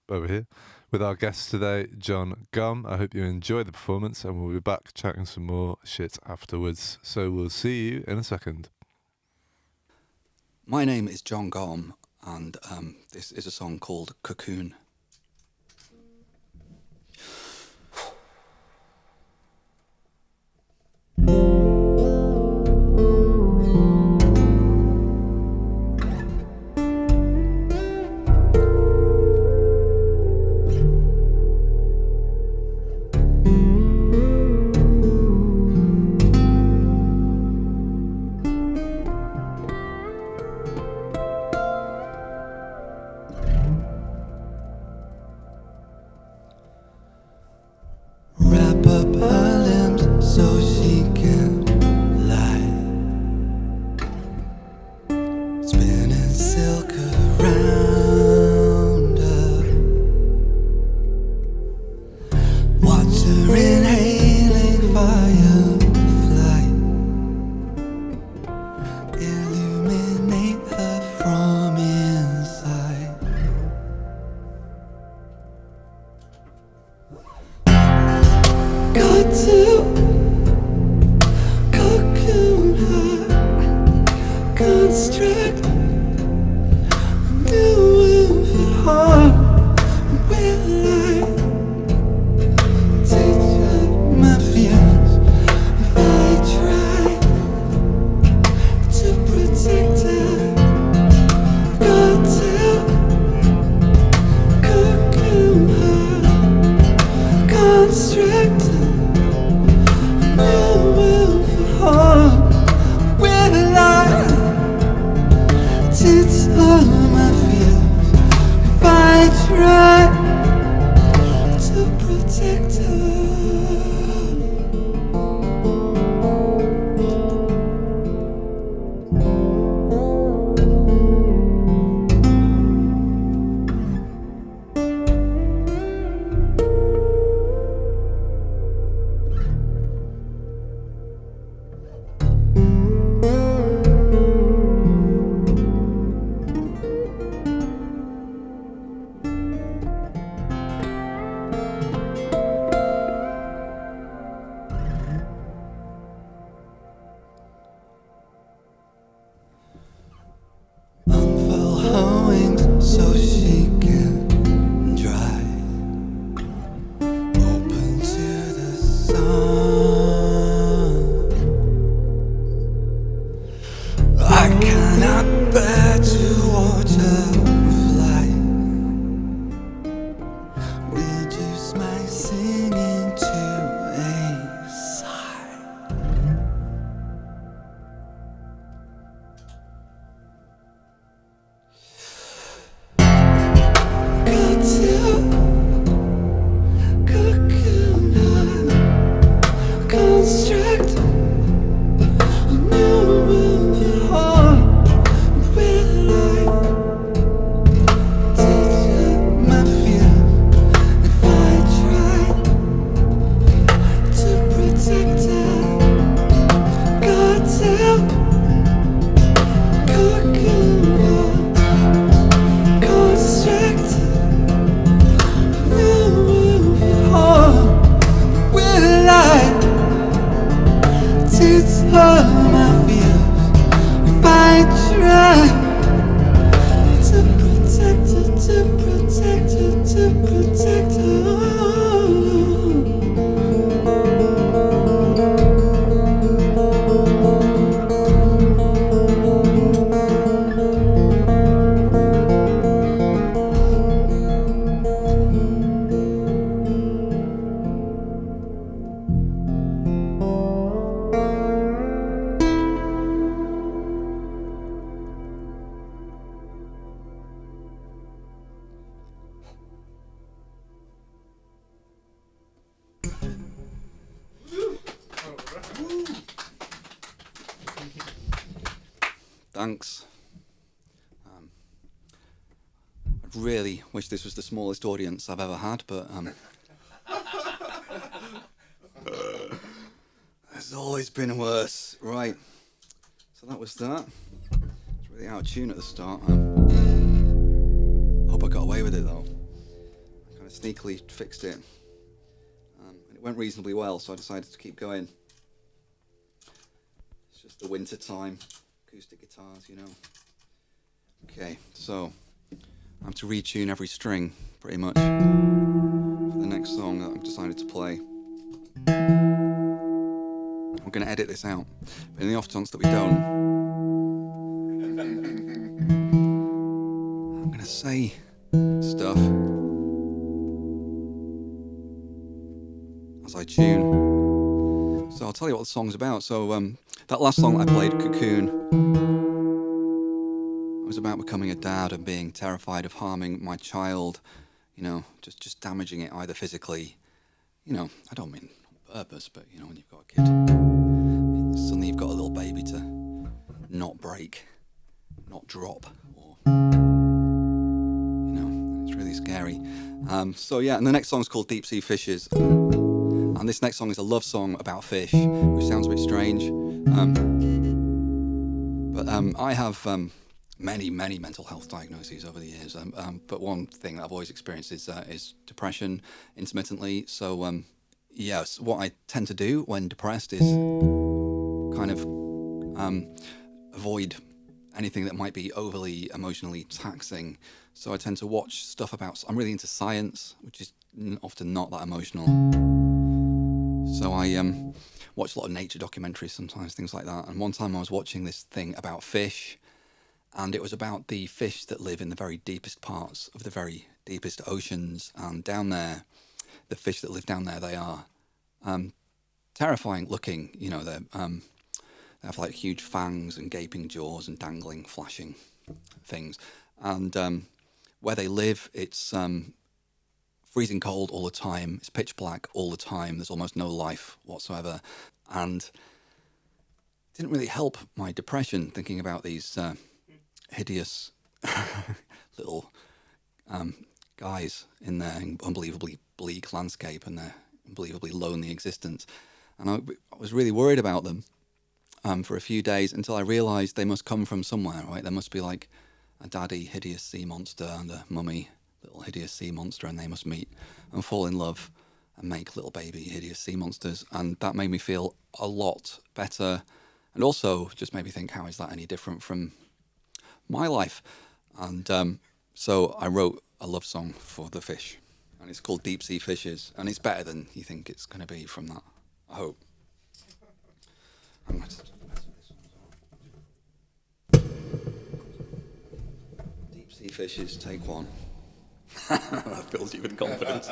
over here with our guest today, Jon Gomm. I hope you enjoy the performance, and we'll be back chatting some more shit afterwards. So we'll see you in a second. My name is Jon Gomm, and this is a song called Cocoon. Wrap up her limbs so she can lie, spinning silk around her. Watch her inhaling firefly, illuminate her from inside. Got to cocoon her, construct a new infant heart. Will I teach her my fears if I try to protect her? Got to cocoon her, construct Thanks. I really wish this was the smallest audience I've ever had, but there's always been worse. Right. So that was that. It's really out of tune at the start. Hope I got away with it though. I kind of sneakily fixed it. And it went reasonably well, so I decided to keep going. It's just the winter time. Acoustic guitars, you know. Okay, so I have to retune every string, pretty much, for the next song that I've decided to play. I'm going to edit this out, but in the off chance that we don't, I'm going to say stuff as I tune. So I'll tell you what the song's about. So that last song that I played, Cocoon, was about becoming a dad and being terrified of harming my child, you know, just damaging it either physically, you know, I don't mean on purpose, but, you know, when you've got a kid, suddenly you've got a little baby to not break, not drop, or, you know, it's really scary. So yeah, and the next song is called Deep Sea Fishes, and this next song is a love song about fish, which sounds a bit strange, but I have many mental health diagnoses over the years, but one thing that I've always experienced is depression intermittently. So yes, what I tend to do when depressed is kind of avoid anything that might be overly emotionally taxing. So I tend to watch stuff about, I'm really into science, which is often not that emotional. So I watch a lot of nature documentaries sometimes, things like that. And one time I was watching this thing about fish, and it was about the fish that live in the very deepest parts of the very deepest oceans. And down there, the fish that live down there, they are terrifying looking. You know, they have like huge fangs and gaping jaws and dangling, flashing things. And where they live, it's freezing cold all the time. It's pitch black all the time. There's almost no life whatsoever. And it didn't really help my depression thinking about these hideous little guys in their unbelievably bleak landscape and their unbelievably lonely existence. And I was really worried about them for a few days until I realised they must come from somewhere, right? There must be like a daddy hideous sea monster and a mummy little hideous sea monster, and they must meet and fall in love and make little baby hideous sea monsters. And that made me feel a lot better, and also just made me think, how is that any different from my life? And so I wrote a love song for the fish, and it's called Deep Sea Fishes, and it's better than you think it's going to be from that, I hope. I'm going to Deep Sea Fishes, take one. That fills you with confidence.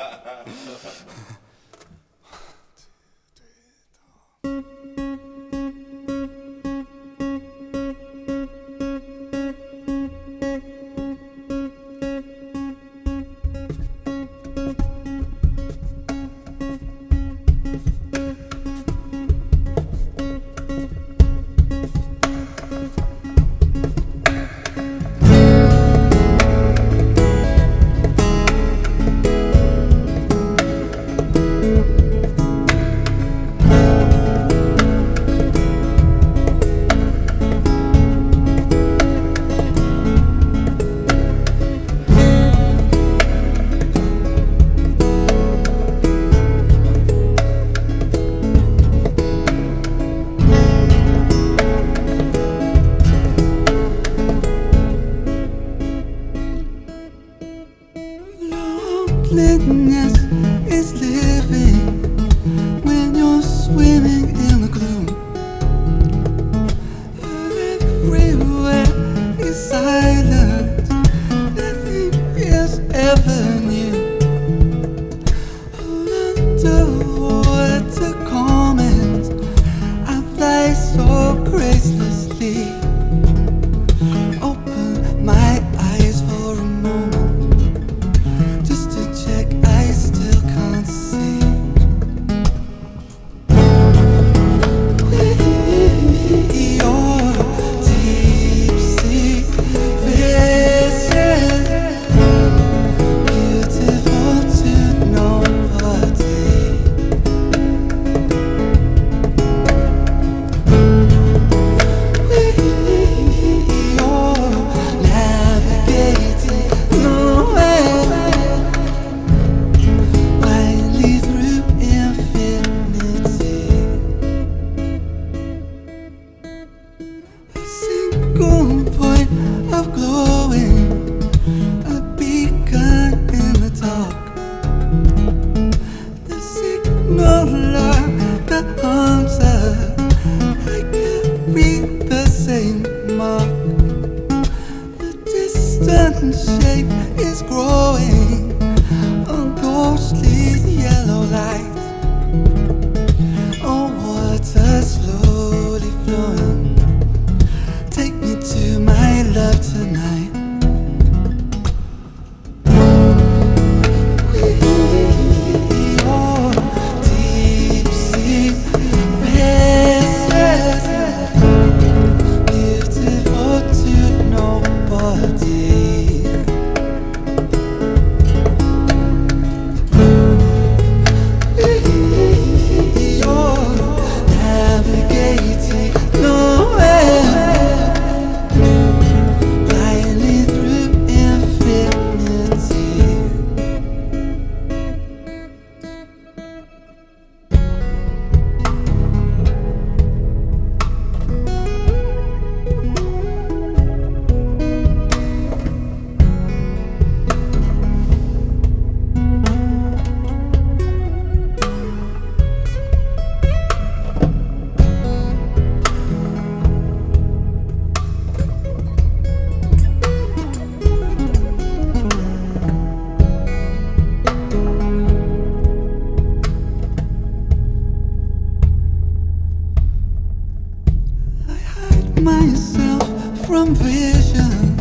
myself from vision,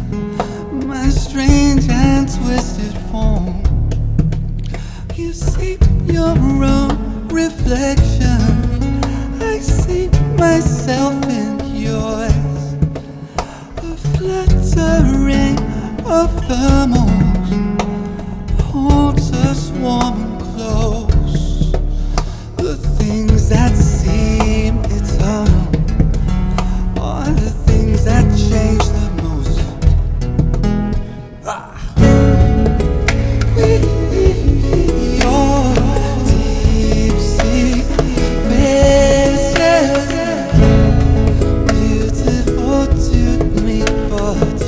my strange and twisted form. You see your own reflection, I see myself in yours. A fluttering of thermals holds us warm and close. The things that seem eternal are the things that change the most. Your deep sea faces, beautiful to me, body.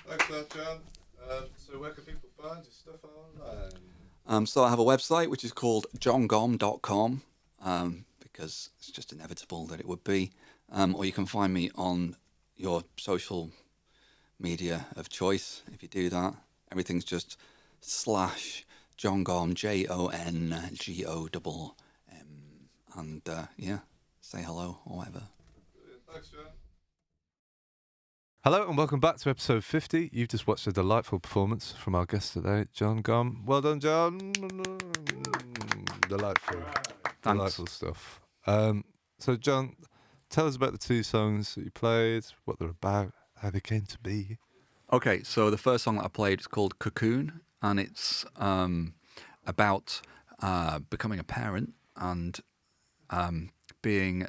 Thanks for that, John. So where can people find your stuff online? So I have a website which is called jongomm.com, because it's just inevitable that it would be. Or you can find me on your social media of choice. If you do that, everything's just /Jon Gomm, JONGOMM, and yeah, say hello or whatever. Thanks, John. Hello and welcome back to episode 50. You've just watched a delightful performance from our guest today, Jon Gomm. Well done, John. Delightful. Thanks. Delightful stuff. So, John, tell us about the two songs that you played, what they're about, how they came to be. Okay, so the first song that I played is called Cocoon, and it's about becoming a parent and being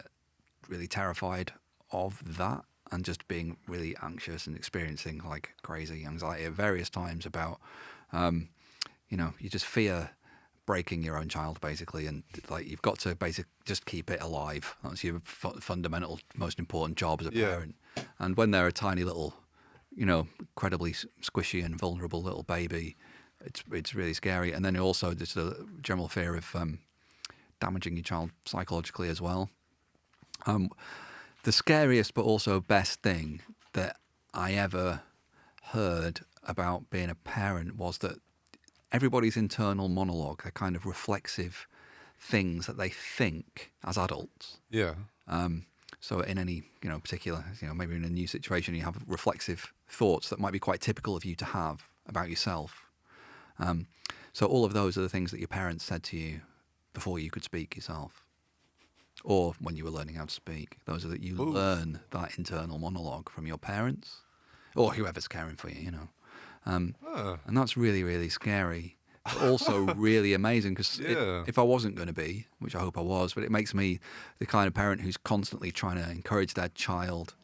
really terrified of that, and just being really anxious and experiencing like crazy anxiety at various times about, you just fear breaking your own child basically, and like you've got to just keep it alive. That's your fundamental, most important job as a parent. And when they're a tiny little, incredibly squishy and vulnerable little baby, it's really scary. And then also there's a general fear of damaging your child psychologically as well. The scariest but also best thing that I ever heard about being a parent was that everybody's internal monologue, their kind of reflexive things that they think as adults. Yeah. So in any, particular, maybe in a new situation, you have reflexive thoughts that might be quite typical of you to have about yourself. So all of those are the things that your parents said to you before you could speak yourself, or when you were learning how to speak. Those are that you learn that internal monologue from your parents or whoever's caring for you, And that's really, really scary, but also really amazing, because if I wasn't going to be, which I hope I was, but it makes me the kind of parent who's constantly trying to encourage their child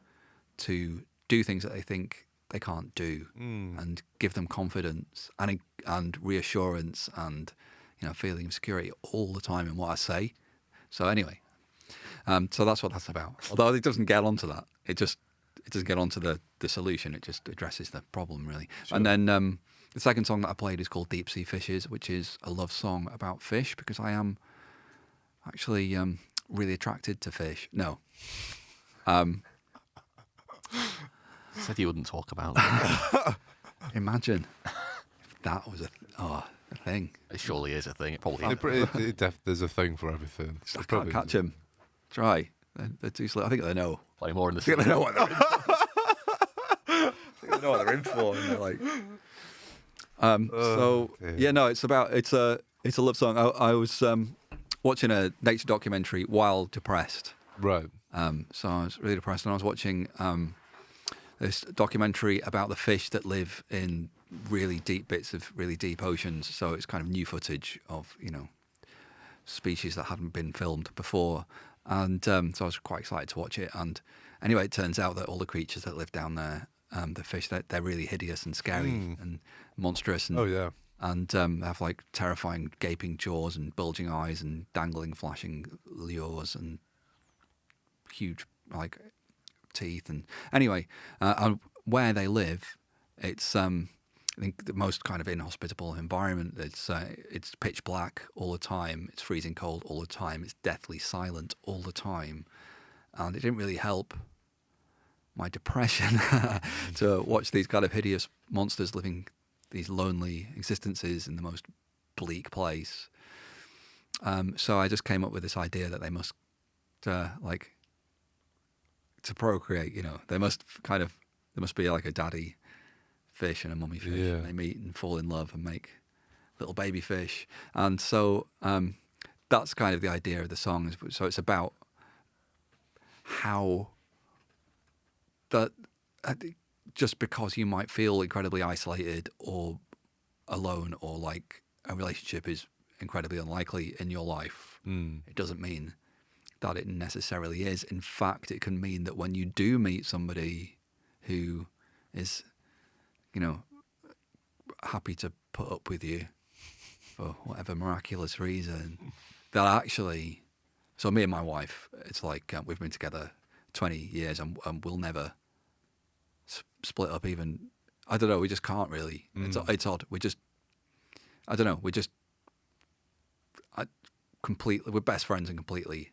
to do things that they think they can't do, and give them confidence and reassurance and feeling of security all the time in what I say. So anyway, so that's what that's about. Although it doesn't get onto that, it doesn't get onto the solution. It just addresses the problem really. Sure. And then the second song that I played is called Deep Sea Fishes, which is a love song about fish, because I am actually really attracted to fish. No. Said you wouldn't talk about that. Imagine if that was a thing. It surely is a thing. It probably There's a thing for everything. I can't catch them. Try. They're too slow. I think they know. Play more in the I think they know what they're in for. I think they know what they're in for. And they're like, it's a love song. I was watching a nature documentary while depressed. Right. So I was really depressed, and I was watching this documentary about the fish that live in really deep bits of really deep oceans. So it's kind of new footage of, species that hadn't been filmed before. And so I was quite excited to watch it. And anyway, it turns out that all the creatures that live down there, the fish, they're really hideous and scary and monstrous. And, Oh, yeah. And have like terrifying gaping jaws and bulging eyes and dangling, flashing lures and huge like teeth. And anyway, and where they live, it's I think the most kind of inhospitable environment. It's pitch black all the time. It's freezing cold all the time. It's deathly silent all the time, and it didn't really help my depression to watch these kind of hideous monsters living these lonely existences in the most bleak place. So I just came up with this idea that they must, to procreate, there must be like a daddy fish and a mummy fish. Yeah. And they meet and fall in love and make little baby fish. And so that's kind of the idea of the song. So it's about how that just because you might feel incredibly isolated or alone, or like a relationship is incredibly unlikely in your life, it doesn't mean that it necessarily is. In fact, it can mean that when you do meet somebody who is, happy to put up with you for whatever miraculous reason, that actually, so me and my wife, it's like we've been together 20 years and we'll never split up even. I don't know, we just can't really. It's odd. We're best friends and completely,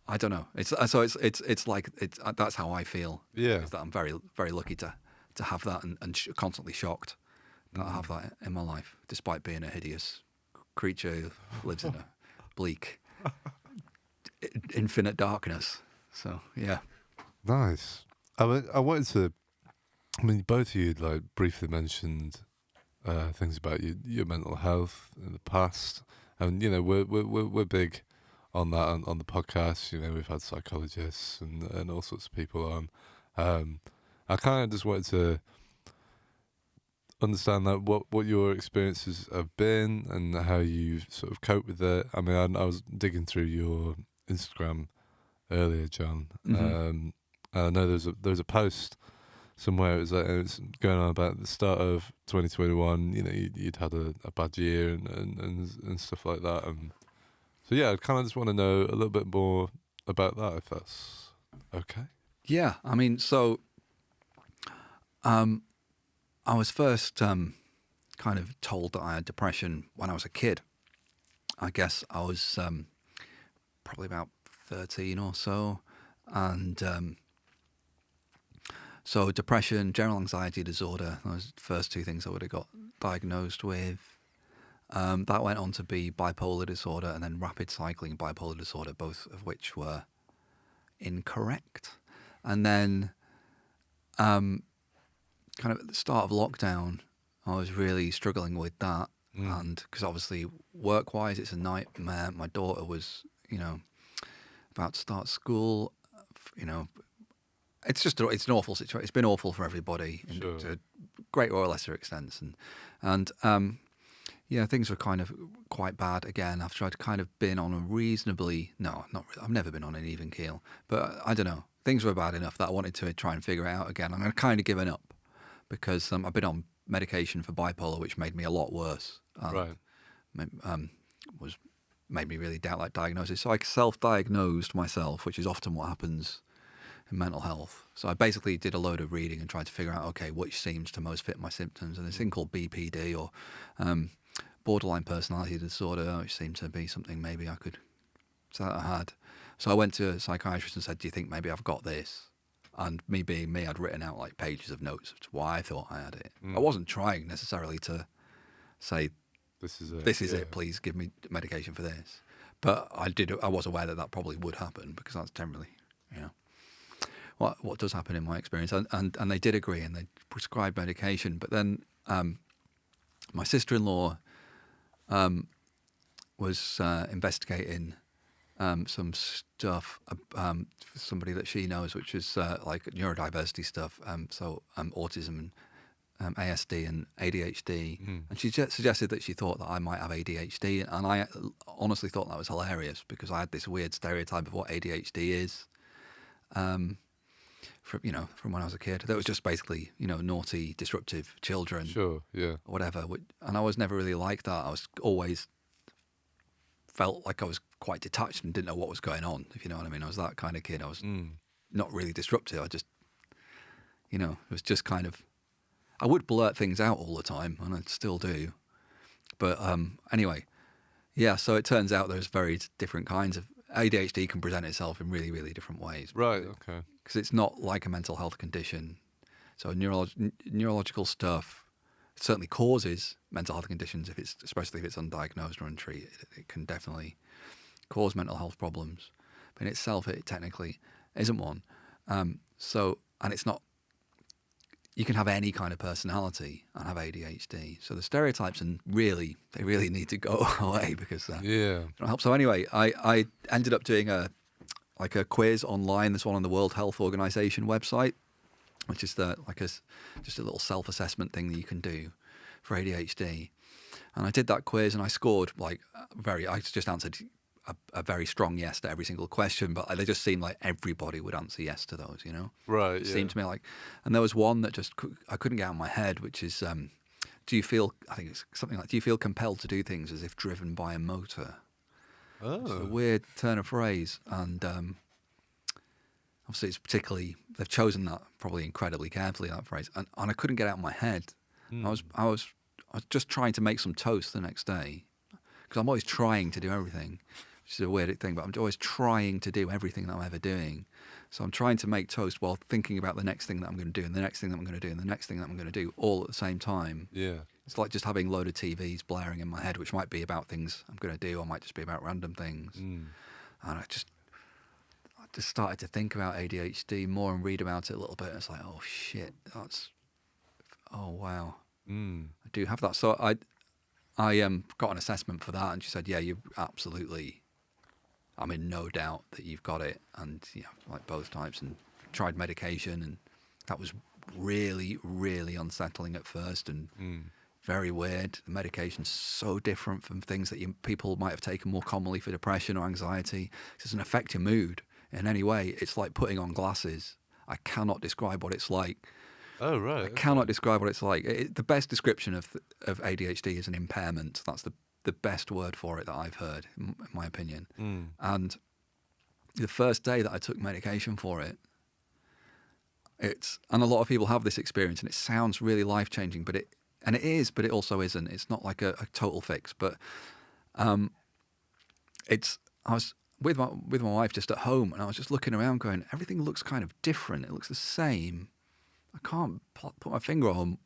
I don't know. It's like that's how I feel. Yeah. Is that I'm very, very lucky to have that and constantly shocked that I have that in my life, despite being a hideous creature who lives in a bleak, infinite darkness. So yeah. Nice. I wanted to. I mean, both of you like briefly mentioned things about your mental health in the past, and we're big on that on the podcast. We've had psychologists and all sorts of people on. I kind of just wanted to understand that what your experiences have been and how you sort of cope with it. I mean, I was digging through your Instagram earlier, John. Mm-hmm. I know there's a post somewhere. It was going on about the start of 2021. You'd had a bad year and stuff like that. And so yeah, I kind of just want to know a little bit more about that, if that's okay. Yeah, I mean, so I was first kind of told that I had depression when I was a kid. I guess I was probably about 13 or so, and so depression, general anxiety disorder, those first two things I would have got diagnosed with. That went on to be bipolar disorder and then rapid cycling bipolar disorder, both of which were incorrect. And then kind of at the start of lockdown, I was really struggling with that. And because obviously work-wise, it's a nightmare. My daughter was, about to start school. It's an awful situation. It's been awful for everybody to a greater or lesser extent. And things were kind of quite bad again after I'd kind of been on a reasonably, no, not really, I've never been on an even keel, but I don't know. Things were bad enough that I wanted to try and figure it out again. And I'd kind of given up because I've been on medication for bipolar, which made me a lot worse. Right. Made me really doubt that diagnosis. So I self-diagnosed myself, which is often what happens in mental health. So I basically did a load of reading and tried to figure out, okay, which seems to most fit my symptoms. And this thing called BPD, or borderline personality disorder, which seemed to be something maybe I had. So I went to a psychiatrist and said, do you think maybe I've got this? And me being me, I'd written out like pages of notes as to why I thought I had it. I wasn't trying necessarily to say, this is it, please give me medication for this. But I was aware that probably would happen, because that's generally, what does happen in my experience. And they did agree, and they prescribed medication. But then my sister-in-law was investigating some stuff, somebody that she knows, which is like neurodiversity stuff, so autism and ASD and ADHD. And she suggested that she thought that I might have ADHD, and I honestly thought that was hilarious because I had this weird stereotype of what ADHD is, from when I was a kid. That was just basically naughty, disruptive children, Sure, yeah. or whatever. And I was never really like that. I was always felt like I was quite detached and didn't know what was going on, if you know what I mean. I was that kind of kid. I was not really disruptive. I just, it was just kind of, I would blurt things out all the time, and I still do. But anyway, yeah, so it turns out there's very different kinds of ADHD can present itself in really, really different ways. Right, okay. Because it's not like a mental health condition. So neurological stuff certainly causes mental health conditions, especially if it's undiagnosed or untreated. It can definitely cause mental health problems. But in itself, it technically isn't one. And it's not, you can have any kind of personality and have ADHD. So the stereotypes they really need to go away because Yeah. don't help. So anyway, I ended up doing a quiz online. There's one on the World Health Organization website, which is just a little self-assessment thing that you can do for ADHD. And I did that quiz and I scored I just answered a very strong yes to every single question, but they just seemed like everybody would answer yes to those, Right, It yeah. seemed to me like, and there was one that I couldn't get out of my head, which is, do you feel compelled to do things as if driven by a motor? It's a Oh. weird turn of phrase, and obviously they've chosen that probably incredibly carefully, that phrase, and I couldn't get it out of my head. I was just trying to make some toast the next day, because I'm always trying to do everything, which is a weird thing, but I'm always trying to do everything that I'm ever doing. So I'm trying to make toast while thinking about the next thing that I'm going to do, and the next thing that I'm going to do, and the next thing that I'm going to do, all at the same time. Yeah. It's like just having a load of TVs blaring in my head, which might be about things I'm going to do, or might just be about random things. And I just started to think about ADHD more and read about it a little bit. It's like, oh shit, oh wow, I do have that. So I got an assessment for that, and she said, yeah, you absolutely, I'm in no doubt that you've got it, and like both types, and tried medication, and that was really, really unsettling at first, and very weird. The medication's so different from things that people might have taken more commonly for depression or anxiety. It doesn't affect your mood in any way. It's like putting on glasses. I cannot describe what it's like. Oh, right. I cannot describe what it's like. The best description of ADHD is an impairment. That's the best word for it that I've heard, in my opinion. And the first day that I took medication for it, and a lot of people have this experience, and it sounds really life-changing, but it is, but it also isn't. It's not like a total fix, but I was with my wife just at home, and I was just looking around going, everything looks kind of different. It looks the same. I can't put my finger on.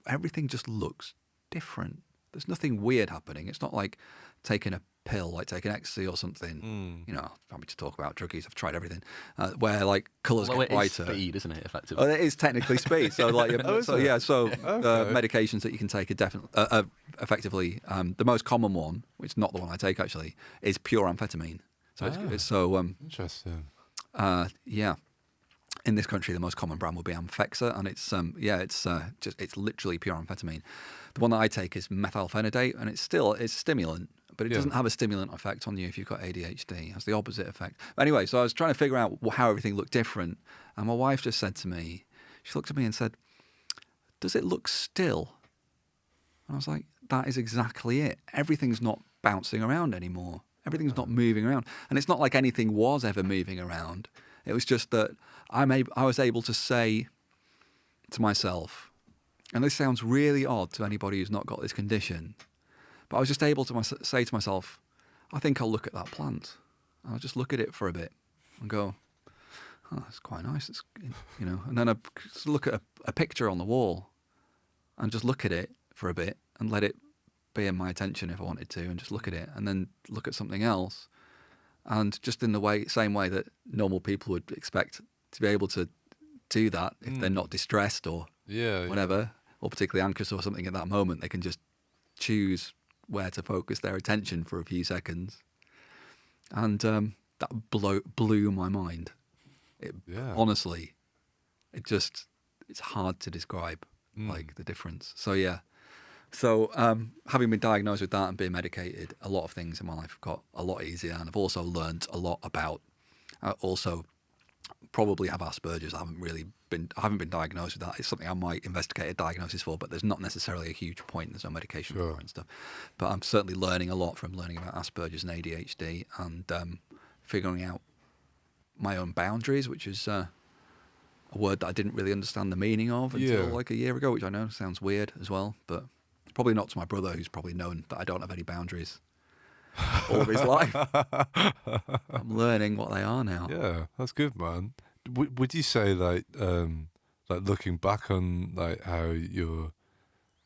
Everything just looks different. There's nothing weird happening. It's not like taking a pill, like taking ecstasy or something. Happy to talk about druggies. I've tried everything. Where like colours get brighter. It is speed, isn't it? Effectively. Oh, it is technically speed. So like, Okay. medications that you can take are definitely, effectively, the most common one, which is not the one I take actually, is pure amphetamine. So Interesting. yeah. In this country, the most common brand will be Amphexxa, and it's literally pure amphetamine. The one that I take is methylphenidate, and it's a stimulant, but it doesn't have a stimulant effect on you if you've got ADHD. It has the opposite effect. But anyway, so I was trying to figure out how everything looked different, and my wife just said to me, she looked at me and said, "Does it look still?" And I was like, "That is exactly it. Everything's not bouncing around anymore. Everything's not moving around, and it's not like anything was ever moving around. It was just that I was able to say to myself, and this sounds really odd to anybody who's not got this condition, but I was just able to say to myself, I think I'll look at that plant. And I'll just look at it for a bit and go, oh, that's quite nice. And then I just look at a picture on the wall and just look at it for a bit and let it be in my attention if I wanted to, and just look at it and then look at something else. And just in the same way that normal people would expect to be able to do that if they're not distressed or whatever, or particularly anxious or something at that moment, they can just choose where to focus their attention for a few seconds. And that blew my mind. Honestly, it's hard to describe like the difference. So yeah. So having been diagnosed with that and being medicated, a lot of things in my life have got a lot easier, and I've also learned a lot about. I also probably have Asperger's. I haven't been diagnosed with that. It's something I might investigate a diagnosis for, but there's not necessarily a huge point. There's no medication for it and stuff. But I'm certainly learning a lot from learning about Asperger's and ADHD, and figuring out my own boundaries, which is a word that I didn't really understand the meaning of until like a year ago, which I know sounds weird as well, but probably not to my brother, who's probably known that I don't have any boundaries all of his life. I'm learning what they are now. Yeah, that's good, man. Would you say like looking back on like how you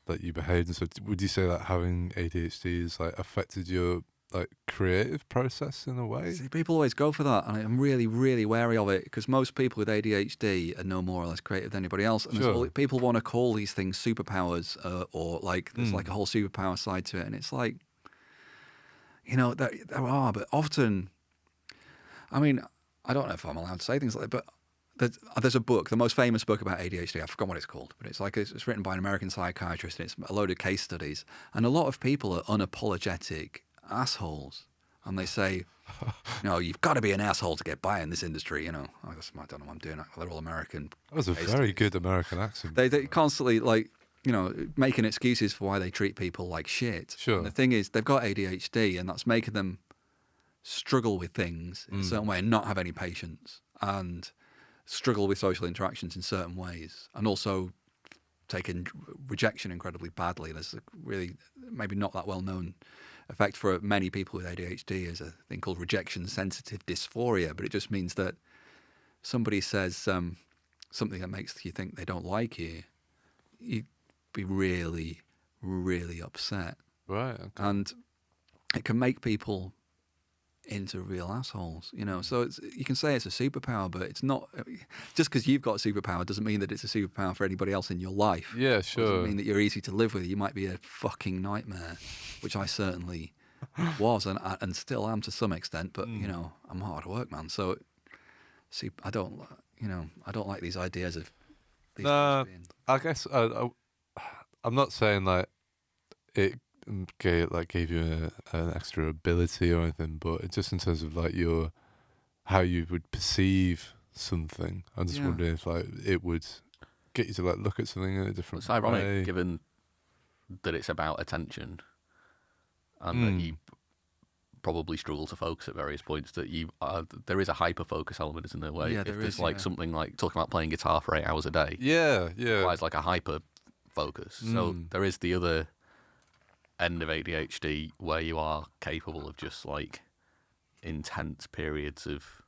behaved and stuff, would you say that having ADHD has like affected your like creative process in a way? See, people always go for that, and I'm really, really wary of it, because most people with ADHD are no more or less creative than anybody else. And people want to call these things superpowers, or like there's like a whole superpower side to it, and it's like, you know, there are, but often, I mean, I don't know if I'm allowed to say things like that, but there's a book, the most famous book about ADHD. I forgot what it's called, but it's written by an American psychiatrist, and it's a load of case studies, and a lot of people are unapologetic assholes, and they say, you know, you've got to be an asshole to get by in this industry, you know. I don't know what I'm doing. They're all American. That was a very good American accent. They constantly, like, you know, making excuses for why they treat people like shit. Sure. And the thing is, they've got ADHD, and that's making them struggle with things in a certain way and not have any patience, and struggle with social interactions in certain ways, and also taking rejection incredibly badly. There's a really, maybe not that well known effect for many people with ADHD is a thing called rejection sensitive dysphoria, but it just means that somebody says something that makes you think they don't like you, you'd be really, really upset. Right. Okay. And it can make people into real assholes, you know. So you can say it's a superpower, but it's not. Just because you've got a superpower doesn't mean that it's a superpower for anybody else in your life. Yeah, sure. It doesn't mean that you're easy to live with. You might be a fucking nightmare, which I certainly was and still am to some extent. But you know, I'm hard work, man. So see, I don't like these ideas of. These things being... I guess I'm not saying like it gave you an extra ability or anything, but it's just in terms of like how you would perceive something. I'm just wondering if like it would get you to like look at something in a different It's ironic, way. given that it's about attention, and that you probably struggle to focus at various points. That there is a hyper focus element, isn't there? Where if there's like something like talking about playing guitar for 8 hours a day, requires like a hyper focus. So there is the other end of ADHD where you are capable of just like intense periods of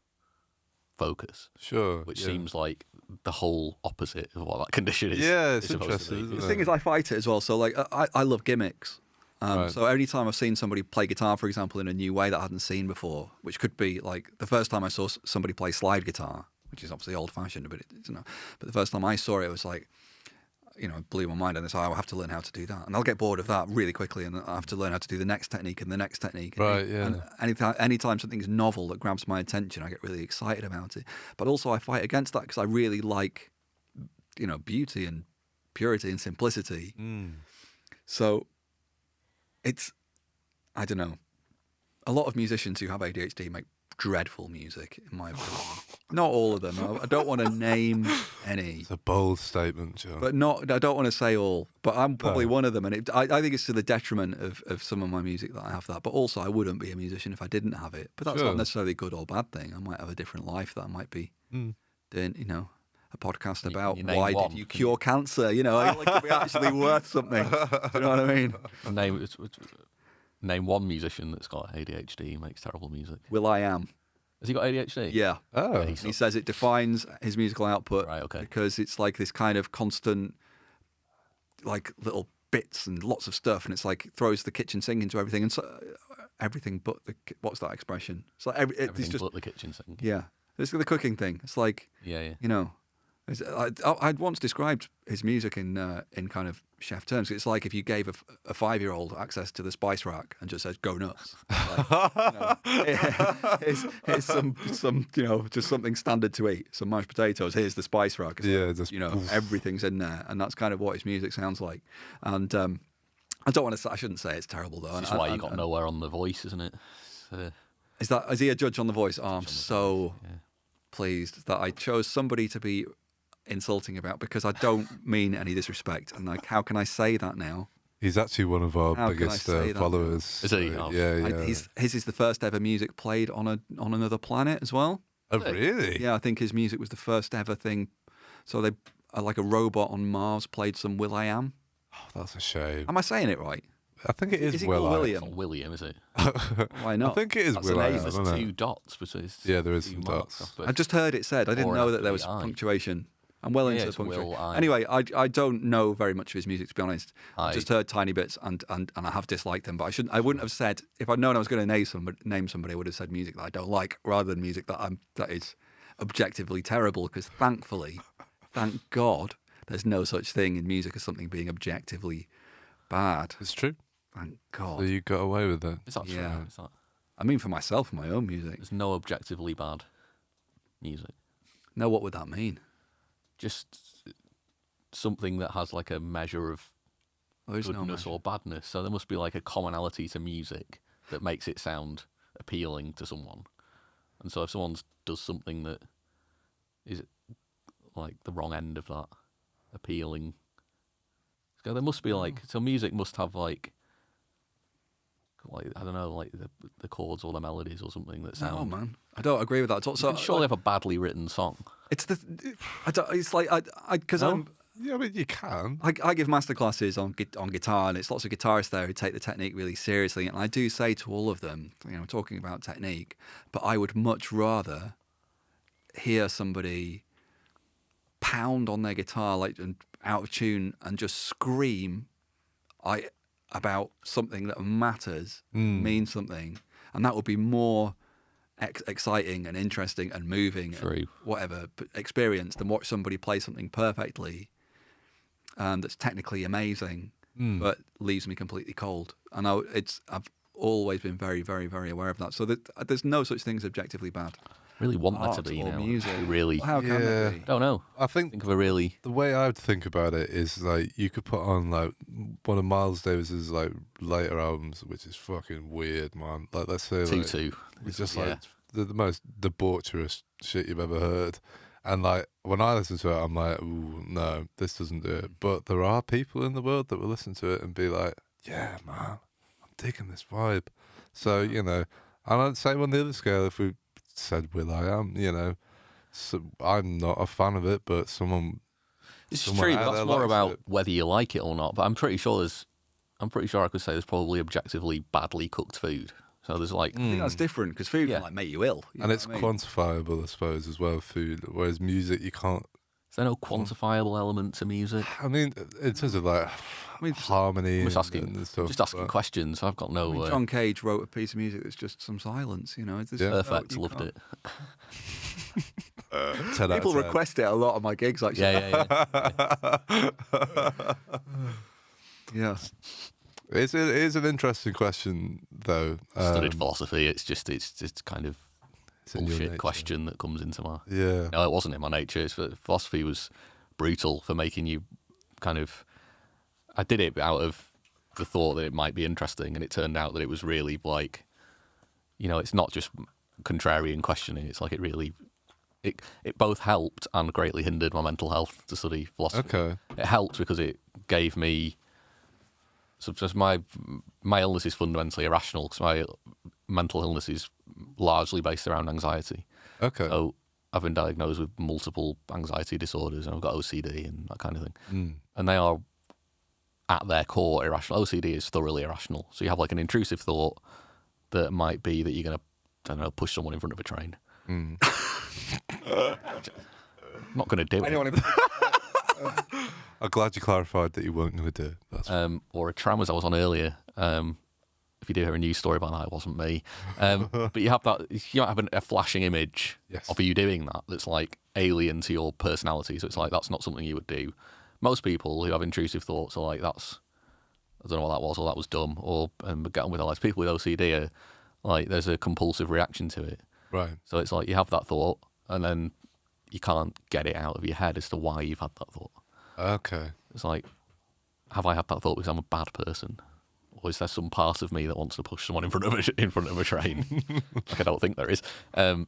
focus. Sure. Which seems like the whole opposite of what that condition is. Yeah, it's supposed to interesting, be. isn't The it? thing is, I fight it as well. So like, I love gimmicks. Right. So every time I've seen somebody play guitar, for example, in a new way that I hadn't seen before, which could be like the first time I saw somebody play slide guitar, which is obviously old-fashioned, but it's not. But the first time I saw it, it was like, you know, it blew my mind, and it's like, I have to learn how to do that, and I'll get bored of that really quickly, and I have to learn how to do the next technique and the next technique. Right, yeah. And anytime something's novel that grabs my attention, I get really excited about it. But also, I fight against that because I really like, you know, beauty and purity and simplicity. So it's, I don't know. A lot of musicians who have ADHD make dreadful music, in my opinion. Not all of them. I don't want to name any. It's a bold statement, John. But I don't want to say all. But I'm probably one of them. And I think it's to the detriment of some of my music that I have that. But also, I wouldn't be a musician if I didn't have it. But that's not necessarily a good or bad thing. I might have a different life that I might be doing, you know, a podcast about you name why one, did you cure cancer? You know, like it could be actually worth something. Do you know what I mean? Name one musician that's got ADHD who makes terrible music. will.i.am. Has he got ADHD? Yeah. Oh. He says it defines his musical output. Right, okay. Because it's like this kind of constant, like little bits and lots of stuff, and it's like throws the kitchen sink into everything, and so everything but what's that expression? It's like Everything it's just but the kitchen sink. yeah. It's the cooking thing. It's like Yeah. you know, I'd once described his music in kind of chef terms. It's like if you gave a 5-year-old access to the spice rack and just said, "Go nuts." Here's some just something standard to eat. Some mashed potatoes. Here's the spice rack. It's like, everything's in there, and that's kind of what his music sounds like. And I don't want to. I shouldn't say it's terrible though. That's why you got nowhere on The Voice, isn't it? Is he a judge on The Voice? Oh, I'm so pleased that I chose somebody to be insulting about, because I don't mean any disrespect. And like, how can I say that now? He's actually one of our biggest followers. Is he? Yeah. His is the first ever music played on another planet as well. Oh, really? Yeah, I think his music was the first ever thing. So they like a robot on Mars played some Will.i.am. Oh, that's a shame. Am I saying it right? I think it is Is he Will. called William? It's not William, is it? Why not? I think it is That's Will. an A. There's 2 dots between. Yeah, there is two some marks dots. off, I just heard it said. I didn't Or know an that there was I. punctuation. I'm well into the it's punctuation. Will I. Anyway, I don't know very much of his music, to be honest. I I've just heard tiny bits and I have disliked them. But I wouldn't have said, if I'd known I was going to name somebody, I would have said music that I don't like rather than music that is objectively terrible. Because thankfully, thank God, there's no such thing in music as something being objectively bad. It's true. Thank So God. you got away with it. Is that true? Yeah. Is that, I mean, for myself, my own music. there's no objectively bad music. No, what would that mean? Just something that has like a measure of There's no goodness measure. or badness. So there must be like a commonality to music that makes it sound appealing to someone. And so if someone does something that is like the wrong end of that appealing, so there must be like, so music must have like I don't know, like the chords or the melodies or something that No, sound. man. I don't agree with that. You can surely have a badly written song. It's it's like because No? Yeah, I mean, you can. I give masterclasses on guitar, and it's lots of guitarists there who take the technique really seriously. And I do say to all of them, talking about technique, but I would much rather hear somebody pound on their guitar like and out of tune and just scream about something that matters, means something, and that would be more exciting and interesting and moving and whatever experience than watch somebody play something perfectly that's technically amazing but leaves me completely cold. And I've always been very, very, very aware of that. So there's no such thing as objectively bad. Really want Art there to be or now. music. Really, How can there be? don't know. I think Think of a really the way I would think about it is like you could put on like one of Miles Davis's like later albums, which is fucking weird, man. Like let's say like, Tutu. it's just Yeah. like the most debaucherous shit you've ever heard. And like when I listen to it, I'm like, ooh, no, this doesn't do it. But there are people in the world that will listen to it and be like, yeah, man, I'm digging this vibe. So and I'd say on the other scale, if we said Will.i.am, so I'm not a fan of it, but someone. It's someone true, out but there that's more likes about it. whether you like it or not. But I'm pretty sure I could say there's probably objectively badly cooked food. So there's like, I think that's different because food Yeah. can like make you ill. You And know it's what I mean? quantifiable, I suppose, as well, food. Whereas music, you can't. is there no quantifiable element to music? I mean, in terms of like harmony I'm just and asking, stuff. just asking but- questions. I've got no. John Cage wrote a piece of music that's just some silence. Is this Yeah. Perfect, you loved can't- it. 10 out of People 10. request it a lot on my gigs, actually. Yeah. Yeah. It is an interesting question, though. Studied philosophy. It's kind of it's in your bullshit nature. question that comes into my. Yeah. No, it wasn't in my nature. Philosophy was brutal for making you kind of. I did it out of the thought that it might be interesting, and it turned out that it was really like, it's not just contrarian questioning. It's like it really, it both helped and greatly hindered my mental health to study philosophy. Okay. It helped because it gave me. So just my illness is fundamentally irrational because my mental illness is largely based around anxiety. Okay. So I've been diagnosed with multiple anxiety disorders and I've got OCD and that kind of thing. And they are at their core irrational. OCD is thoroughly irrational. So you have like an intrusive thought that might be that you're going to, I don't know, push someone in front of a train. I'm not going to do it. I'm glad you clarified that you weren't going to do it. That's Or a tram, as I was on earlier. If if you do hear a news story about that, it wasn't me. But you have that, you might have a flashing image of you doing that that's like alien to your personality. So it's like, that's not something you would do. Most people who have intrusive thoughts are like, that's, I don't know what that was, or that was dumb, or get on with their lives. People with OCD are like, there's a compulsive reaction to it. Right. So it's like you have that thought, and then you can't get it out of your head as to why you've had that thought. Okay. It's like, have I had that thought because I'm a bad person? Or is there some part of me that wants to push someone in front of a train? Like, I don't think there is. And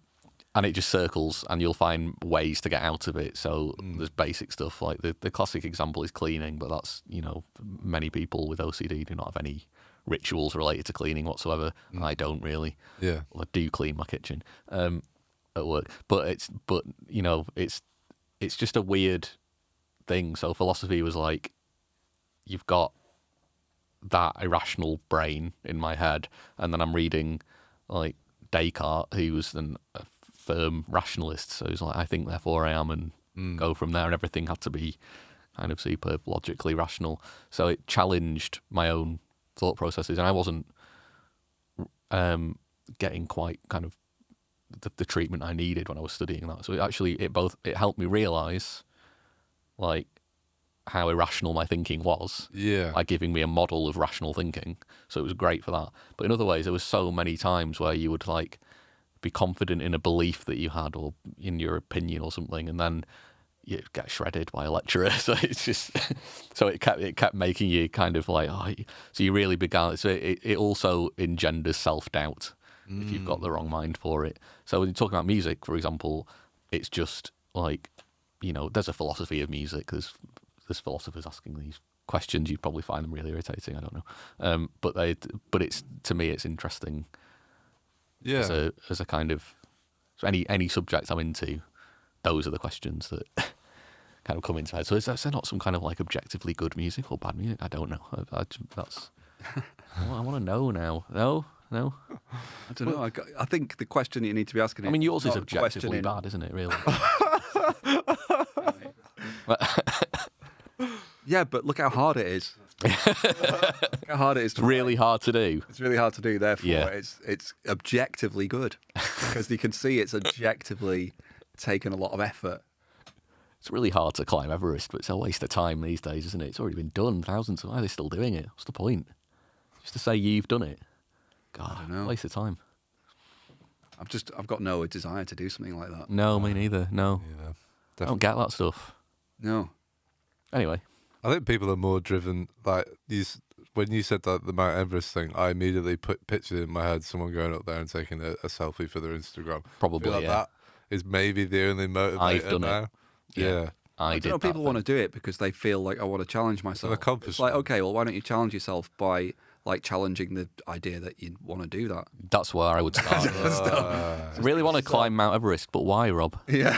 it just circles, and you'll find ways to get out of it. So there's basic stuff, like the classic example is cleaning, but that's, you know, many people with OCD do not have any rituals related to cleaning whatsoever. I don't really. Yeah. Well, I do clean my kitchen at work, but you know, it's just a weird thing. So philosophy was like, you've got that irrational brain in my head, and then I'm reading like Descartes, who was a firm rationalist. So he's like, I think, therefore I am, and go from there. And everything had to be kind of super logically rational. So it challenged my own thought processes, and I wasn't getting quite kind of the treatment I needed when I was studying that. So it helped me realise like how irrational my thinking was, by giving me a model of rational thinking. So it was great for that. But in other ways, there was so many times where you would like be confident in a belief that you had, or in your opinion or something, and then you get shredded by a lecturer. So it's just, so it kept making you kind of like, so you really began. So it also engenders self-doubt if you've got the wrong mind for it. So when you're talking about music, for example, it's just like, you know, there's a philosophy of music. There's philosophers asking these questions. You'd probably find them really irritating. I don't know. But it's, to me, it's interesting. Yeah. As a kind of, so any subject I'm into, those are the questions that kind of come into my head. So is there not some kind of like objectively good music or bad music? I don't know. That's I want to know now. No. I don't know. I think the question that you need to be asking. I mean, yours is not objectively bad, isn't it? Really. Yeah, but look how hard it is. Look how hard it is. It's really hard to do. It's really hard to do. Therefore, Yeah. it's objectively good, because you can see it's objectively taken a lot of effort. It's really hard to climb Everest, but it's a waste of time these days, isn't it? It's already been done thousands. Why are they still doing it? What's the point? Just to say you've done it. God, I don't know. waste of time. I've got no desire to do something like that. No, me neither. No, Yeah. I don't get that stuff. No. Anyway, I think people are more driven, like when you said that the Mount Everest thing, I immediately pictured in my head someone going up there and taking a selfie for their Instagram. Probably, I feel like yeah. that is maybe the only motivator I've done now. it. Yeah. I don't did know, that people want to do it because they feel like, I want to challenge myself. accomplishment. It's like, okay, well, why don't you challenge yourself by like challenging the idea that you want to do that? That's where I would start. I really want to climb Mount Everest, but why, Rob? Yeah.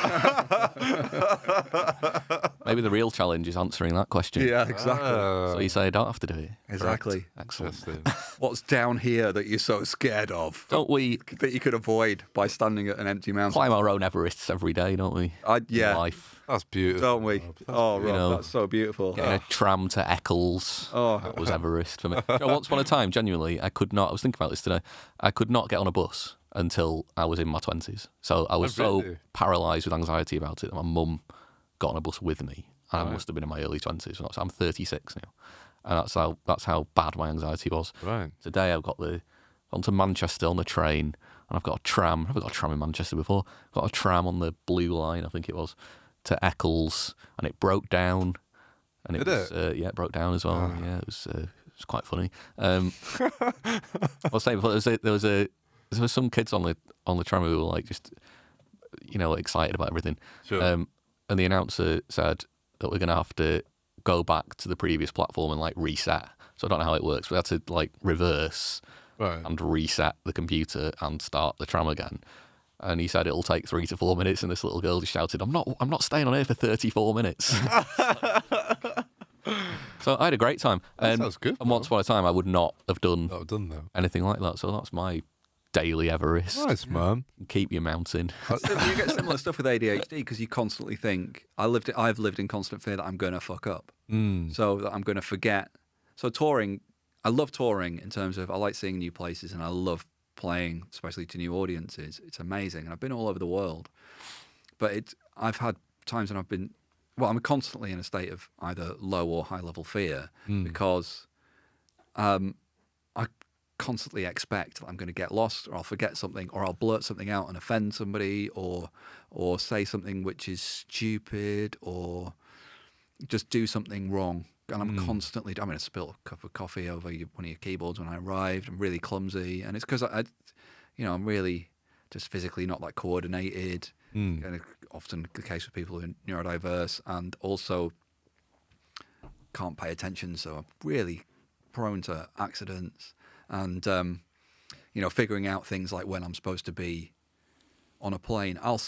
Maybe the real challenge is answering that question. Yeah, exactly. So you say I don't have to do it. Exactly. Excellent. Interesting. What's down here that you're so scared of? Don't we That you could avoid by standing at an empty mountain? climb our own Everests every day, don't we? Yeah. In life. That's beautiful. Don't we? Oh, Rob, know, that's so beautiful. Getting a tram to Eccles. Oh. That was Everest for me. You know, once upon a time, genuinely, I was thinking about this today, I could not get on a bus until I was in my 20s. So I was so really? paralysed with anxiety about it that my mum got on a bus with me. And I must have been in my early 20s. So I'm 36 now. And that's how bad my anxiety was. Right. Today I've gone to Manchester on the train, and I've got a tram. I've got a tram in Manchester before. I've got a tram on the Blue Line, I think it was, to Eccles, and it broke down. And it it broke down as well. Yeah, it was quite funny. I was saying before, there was some kids on the tram who were like just, you know, excited about everything. Sure. And the announcer said that we're going to have to go back to the previous platform and like reset. So I don't know how it works. We had to like reverse and reset the computer and start the tram again. And he said it'll take 3 to 4 minutes, and this little girl just shouted, I'm not staying on here for 34 minutes. So I had a great time. That sounds good. And once upon a time, I would not have done that. anything like that. So that's my daily Everest. Nice, man. Keep your mountain. You get similar stuff with ADHD because you constantly think, I've lived in constant fear that I'm going to fuck up. So that I'm going to forget. So touring, I love touring in terms of I like seeing new places and I love playing, especially to new audiences. It's amazing, and I've been all over the world. But I've had times when I'm constantly in a state of either low or high level fear because I constantly expect that I'm going to get lost, or I'll forget something, or I'll blurt something out and offend somebody, or say something which is stupid, or just do something wrong. And I'm constantly, I'm going to spill a cup of coffee over one of your keyboards when I arrived. I'm really clumsy, and it's because I'm really just physically not that coordinated. And often the case with people who are neurodiverse, and also can't pay attention, so I'm really prone to accidents. And figuring out things like when I'm supposed to be on a plane. I'll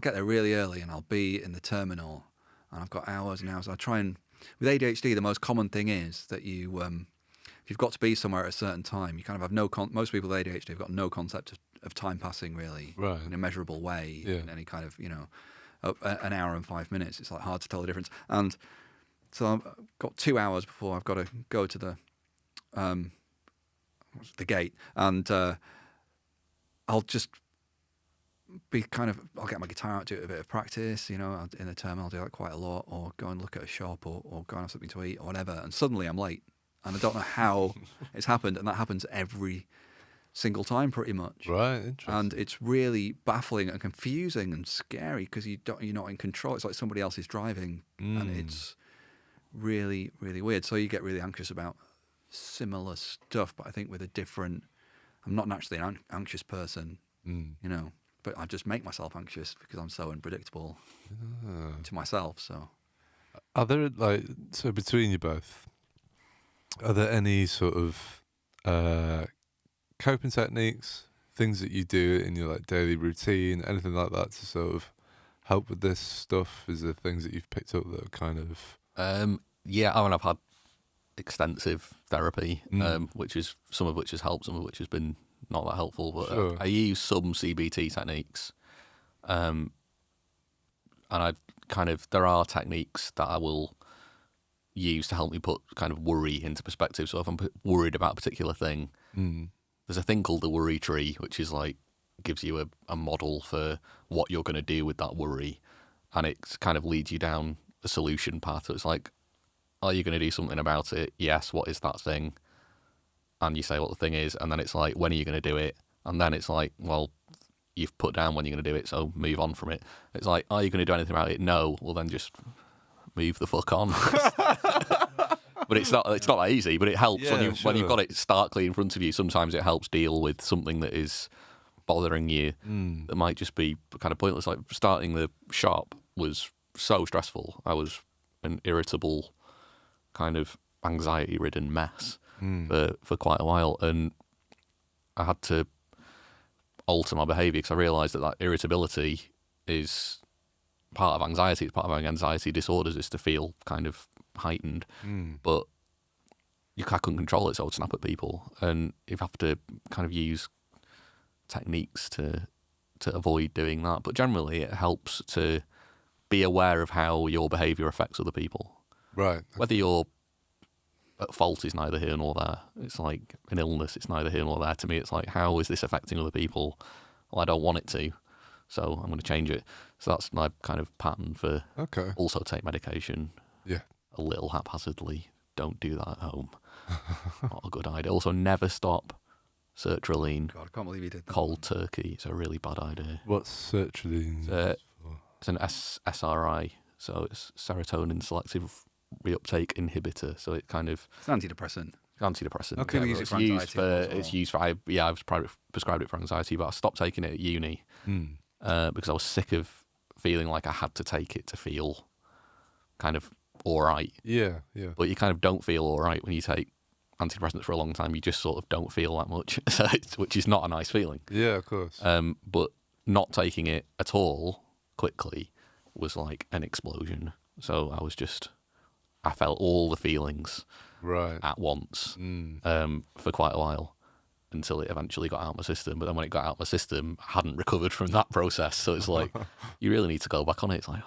get there really early, and I'll be in the terminal, and I've got hours and hours. I try and, with ADHD, the most common thing is that if you've got to be somewhere at a certain time, you kind of have most people with ADHD have got no concept of time passing really, right, in a measurable way, in any kind of, an hour and 5 minutes. It's like hard to tell the difference. And so I've got 2 hours before I've got to go to the gate, and I'll just be I'll get my guitar out, do a bit of practice, in the terminal. I'll do that quite a lot, or go and look at a shop, or go and have something to eat or whatever, and suddenly I'm late, and I don't know how it's happened, and that happens every single time pretty much. Right, interesting. And it's really baffling and confusing and scary because you're not in control. It's like somebody else is driving, and it's really, really weird. So you get really anxious about similar stuff, but I think with a different, I'm not naturally an anxious person, but I just make myself anxious because I'm so unpredictable to myself. So are there, so between you both, are there any sort of coping techniques, things that you do in your daily routine, anything like that to sort of help with this stuff? Is there things that you've picked up that are kind of I've had extensive therapy, which is some of which has helped, some of which has been not that helpful, but sure. I use some CBT techniques, and there are techniques that I will use to help me put kind of worry into perspective. So if I'm worried about a particular thing, there's a thing called the worry tree, which is gives you a model for what you're going to do with that worry, and it kind of leads you down a solution path. So it's like, are you going to do something about it? Yes. What is that thing? And you say what the thing is, and then it's like, when are you going to do it? And then it's like, well, you've put down when you're going to do it, so move on from it. It's like, are you going to do anything about it? No. Well, then just move the fuck on. But it's not that easy, but it helps when you've got it starkly in front of you. Sometimes it helps deal with something that is bothering you that might just be kind of pointless. Like starting the shop was so stressful. I was an irritable, kind of anxiety-ridden mess for quite a while, and I had to alter my behaviour because I realised that irritability is part of anxiety. It's part of anxiety disorders is to feel kind of heightened, but I couldn't control it, so I would snap at people, and you have to kind of use techniques to avoid doing that. But generally, it helps to be aware of how your behaviour affects other people. Right. Whether you're at fault is neither here nor there. It's like an illness, it's neither here nor there. To me, it's like, how is this affecting other people? Well, I don't want it to, so I'm going to change it. So that's my kind of pattern for also take medication. Yeah. A little haphazardly. Don't do that at home. Not a good idea. Also, never stop sertraline. God, I can't believe you did that. Cold turkey. It's a really bad idea. What's sertraline? It's an SRI, so it's serotonin selective reuptake inhibitor. So it kind of... It's an antidepressant. Antidepressant. Okay, we use it for anxiety. It's used for... I was prescribed it for anxiety, but I stopped taking it at uni because I was sick of feeling like I had to take it to feel kind of all right. Yeah. But you kind of don't feel all right when you take antidepressants for a long time. You just sort of don't feel that much, which is not a nice feeling. Yeah, of course. But not taking it at all quickly was like an explosion. So I felt all the feelings at once for quite a while until it eventually got out of my system. But then when it got out of my system, I hadn't recovered from that process. So it's like, you really need to go back on it. It's like,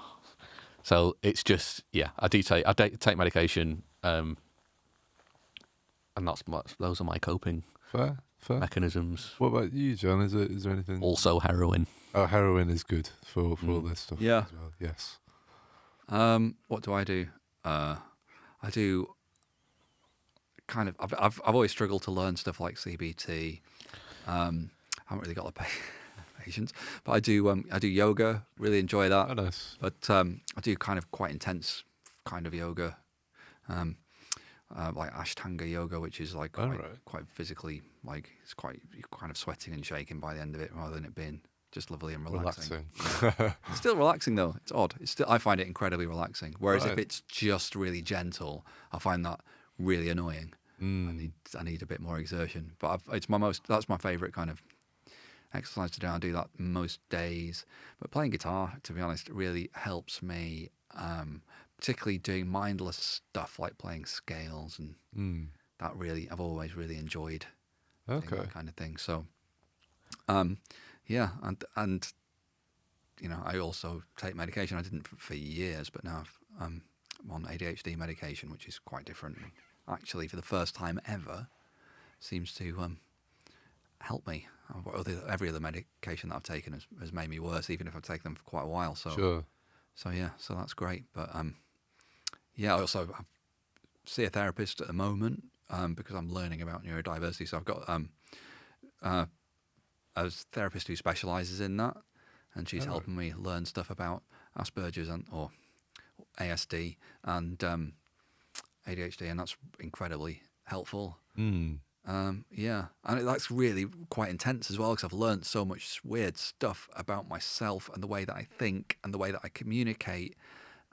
so it's just, I take medication those are my coping Fair. mechanisms. What about you, John? Is there anything? Also heroin. Oh, heroin is good for all this stuff. Yeah. As well. Yes. What do? I do kind of. I've always struggled to learn stuff like CBT. I haven't really got the patience, but I do yoga. Really enjoy that. Oh, nice. But I do kind of quite intense kind of yoga, like Ashtanga yoga, which is like quite physically, like you're kind of sweating and shaking by the end of it, rather than it being just lovely and relaxing. It's still relaxing though. It's odd. I find it incredibly relaxing. Whereas if it's just really gentle, I find that really annoying. I need a bit more exertion. But that's my favourite kind of exercise to do. I do that most days. But playing guitar, to be honest, really helps me. Particularly doing mindless stuff like playing scales and that really, I've always really enjoyed doing that kind of thing. So, yeah, and you know, I also take medication. I didn't for years, but now I'm on ADHD medication, which is quite different. Actually, for the first time ever, seems to help me. Every other medication that I've taken has made me worse, even if I've taken them for quite a while. So, Sure. So yeah, so that's great. But yeah, I also see a therapist at the moment because I'm learning about neurodiversity. So I've got a therapist who specialises in that, and she's helping me learn stuff about Asperger's or ASD and ADHD, and that's incredibly helpful. Yeah, and that's really quite intense as well, because I've learned so much weird stuff about myself and the way that I think and the way that I communicate,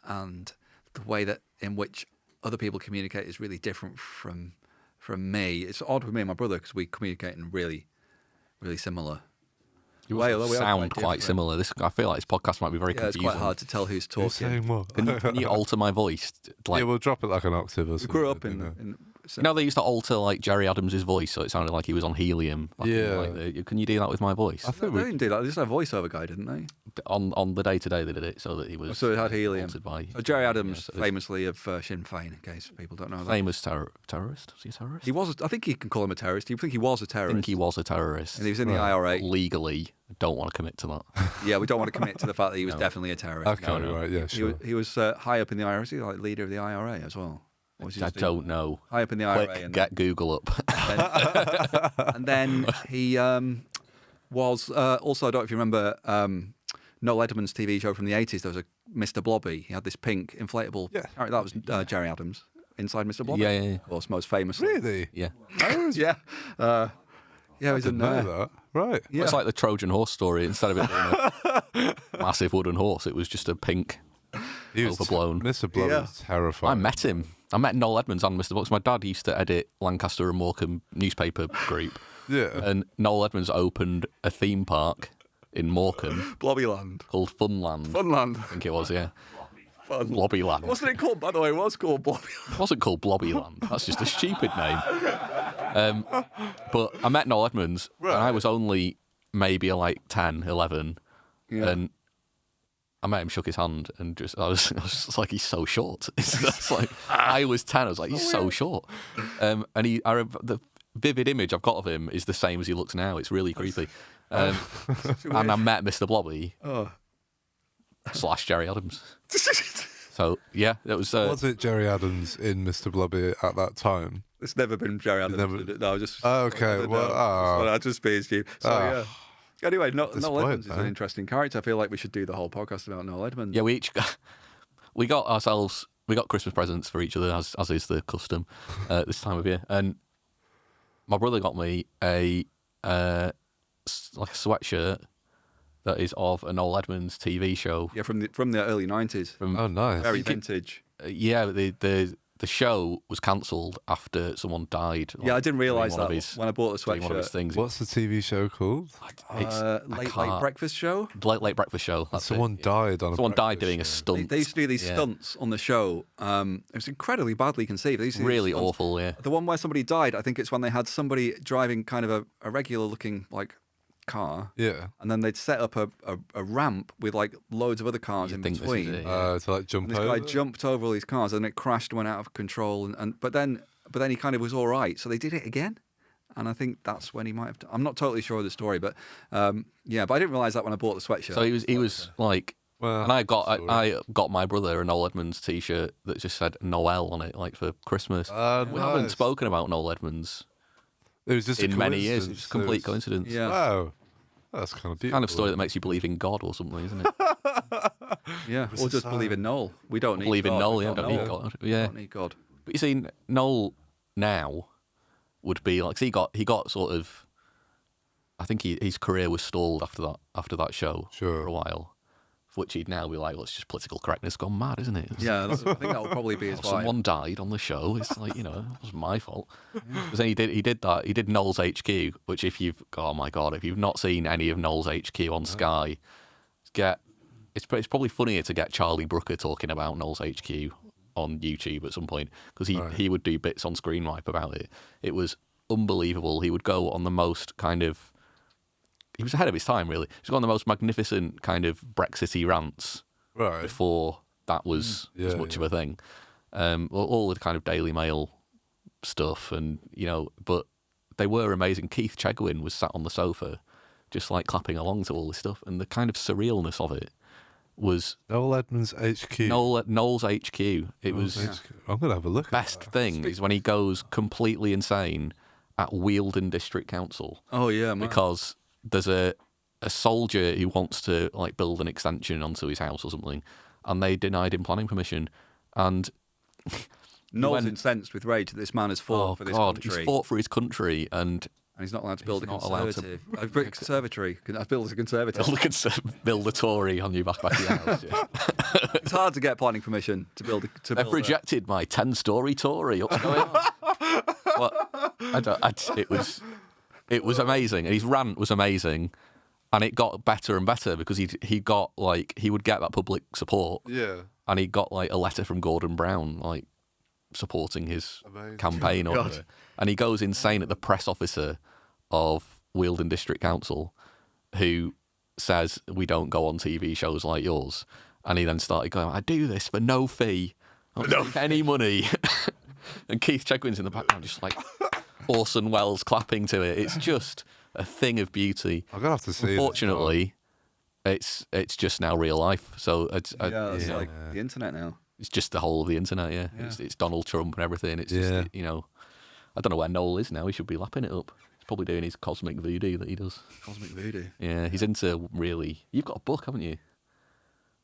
and the way that in which other people communicate is really different from me. It's odd with me and my brother because we communicate in really, really similar. You also sound quite similar. I feel like this podcast might be very confusing. It's quite hard to tell who's talking. Who's saying what? Can you alter my voice? Like, yeah, we'll drop it like an octave or We something. grew up in you know, they used to alter like Jerry Adams' voice, so it sounded like he was on helium. Can you do that with my voice? I think they didn't do that. They just had a voiceover guy, didn't they? On the day-to-day they did it so that he was. So it had helium. altered by, Jerry Adams, famously of Sinn Féin, in case people don't know that. Famous terrorist. Was he a terrorist? He was. I think you can call him a terrorist. You think he was a terrorist? I think he was a terrorist. And he was in the IRA. Legally, I don't want to commit to that. Yeah, we don't want to commit to the fact that he was definitely a terrorist. Okay, right, yeah, sure. He was high up in the IRA, like leader of the IRA as well. I don't know. High up in the IRA. Click, get Google up. And then he was also, I don't know if you remember Noel Edmonds' TV show from the 80s. There was a Mr. Blobby. He had this pink inflatable. Yeah. That was Jerry Adams inside Mr. Blobby. Yeah. Of course, most famously. Really? Yeah. Yeah. Yeah, he was in Know there. that. Right. Yeah. It's like the Trojan horse story. Instead of it being a massive wooden horse, it was just a pink He was overblown. Mr. Blood Yeah. was terrifying. I met him. I met Noel Edmonds and Mr. Books. My dad used to edit Lancaster and Morecambe newspaper group. Yeah. And Noel Edmonds opened a theme park in Morecambe Blobbyland. called Funland. Funland. I think it was, yeah. Fun. Blobbyland. Wasn't it called, by the way, it was called Blobbyland. It wasn't called Blobbyland. That's just a stupid name. But I met Noel Edmonds, and I was only maybe like 10, 11. Yeah. And I met him, shook his hand, and I was just like, he's so short. It's like, I was 10, I was like, he's so short. And the vivid image I've got of him is the same as he looks now. It's really creepy. And I met Mr. Blobby / Jerry Adams. So, yeah, it was... was it Jerry Adams in Mr. Blobby at that time? It's never been Jerry Adams. No, just... Oh, okay. I just beat you. So, yeah. Anyway, Noel Edmonds is an man. interesting character. I feel like we should do the whole podcast about Noel Edmonds. Yeah, we got Christmas presents for each other, as is the custom this time of year. And my brother got me a sweatshirt that is of a Noel Edmonds TV show. Yeah, from the early 90s. Oh, nice. Very vintage. Yeah, the show was cancelled after someone died. Yeah, I didn't realise doing that when I bought the doing one of his sweatshirt. things. What's the TV show called? Late breakfast show. Late breakfast show. That's Someone it. died on a Someone died breakfast doing a show. stunt. They used to do these stunts on the show. It was incredibly badly conceived. They used to do these Really stunts. awful, yeah. The one where somebody died, I think it's when they had somebody driving kind of a regular looking like car, Yeah. and then they'd set up a ramp with like loads of other cars You in think this is between. it, yeah. To like jump And this over. guy jumped over all these cars, and it crashed and went out of control. But then but then he kind of was all right. So they did it again. And I think that's when he might have. I'm not totally sure of the story, but yeah. But I didn't realise that when I bought the sweatshirt. So he was like, Well, and I got my brother a Noel Edmonds T-shirt that just said Noel on it, like for Christmas. We haven't nice. spoken about Noel Edmonds It was just in a many years. It was coincidence. a complete coincidence. Yeah. Wow, that's kind of beautiful. Kind of story that makes you believe in God or something, isn't it? Yeah, or just believe in Noel. We don't need Believe in God. Noel, We've yeah. got Don't need Noel. God. We Yeah. don't need God. But you see, Noel now would be like, 'cause he got sort of. I think his career was stalled after that show Sure. for a while, for which he'd now be like, well, it's just political correctness gone mad, isn't it? Yeah, I think that will probably be his vibe. Someone died on the show. It's like, it wasn't my fault. Because then he did that. He did Noel's HQ, which if you've not seen any of Noel's HQ on Sky, it's probably funnier to get Charlie Brooker talking about Noel's HQ on YouTube at some point, because he would do bits on Screen Wipe about it. It was unbelievable. He would go on the most kind of. He was ahead of his time, really. He was on the most magnificent kind of Brexity rants Right. before that was as much of a thing. All the kind of Daily Mail stuff, and but they were amazing. Keith Chegwin was sat on the sofa, just like clapping along to all this stuff, and the kind of surrealness of it was Noel Edmonds HQ. Noel's HQ. It Noel's was HQ. I'm gonna have a look. best thing is when he goes completely insane at Wealdon District Council. Oh yeah, man. Because there's a soldier who wants to like build an extension onto his house or something, and they denied him planning permission. And Noel's incensed with rage that this man has fought for this country. He's fought for his country, and he's not allowed to build a not allowed to- conservatory. I build a conservatory. build a Tory on your back of your house. Yeah. It's hard to get planning permission to build. They've rejected my 10-story Tory. What's going on? It was amazing, and his rant was amazing, and it got better and better because he got like he would get that public support, Yeah. and he got like a letter from Gordon Brown like supporting his Amazing. campaign or whatever. And he goes insane at the press officer of Wealdon District Council, who says we don't go on TV shows like yours. And he then started going, I do this for no fee. I don't take any money. And Keith Chegwin's in the background just like Orson Welles clapping to it. It's just a thing of beauty. I'm gonna have to see. this. Unfortunately, it's just now real life. So it's It's like the internet now. it's just the whole of the internet, yeah. It's Donald Trump and everything. It's just, Yeah. I don't know where Noel is now. He should be lapping it up. He's probably doing his cosmic voodoo that he does. Cosmic voodoo. Yeah, he's into really. You've got a book, haven't you?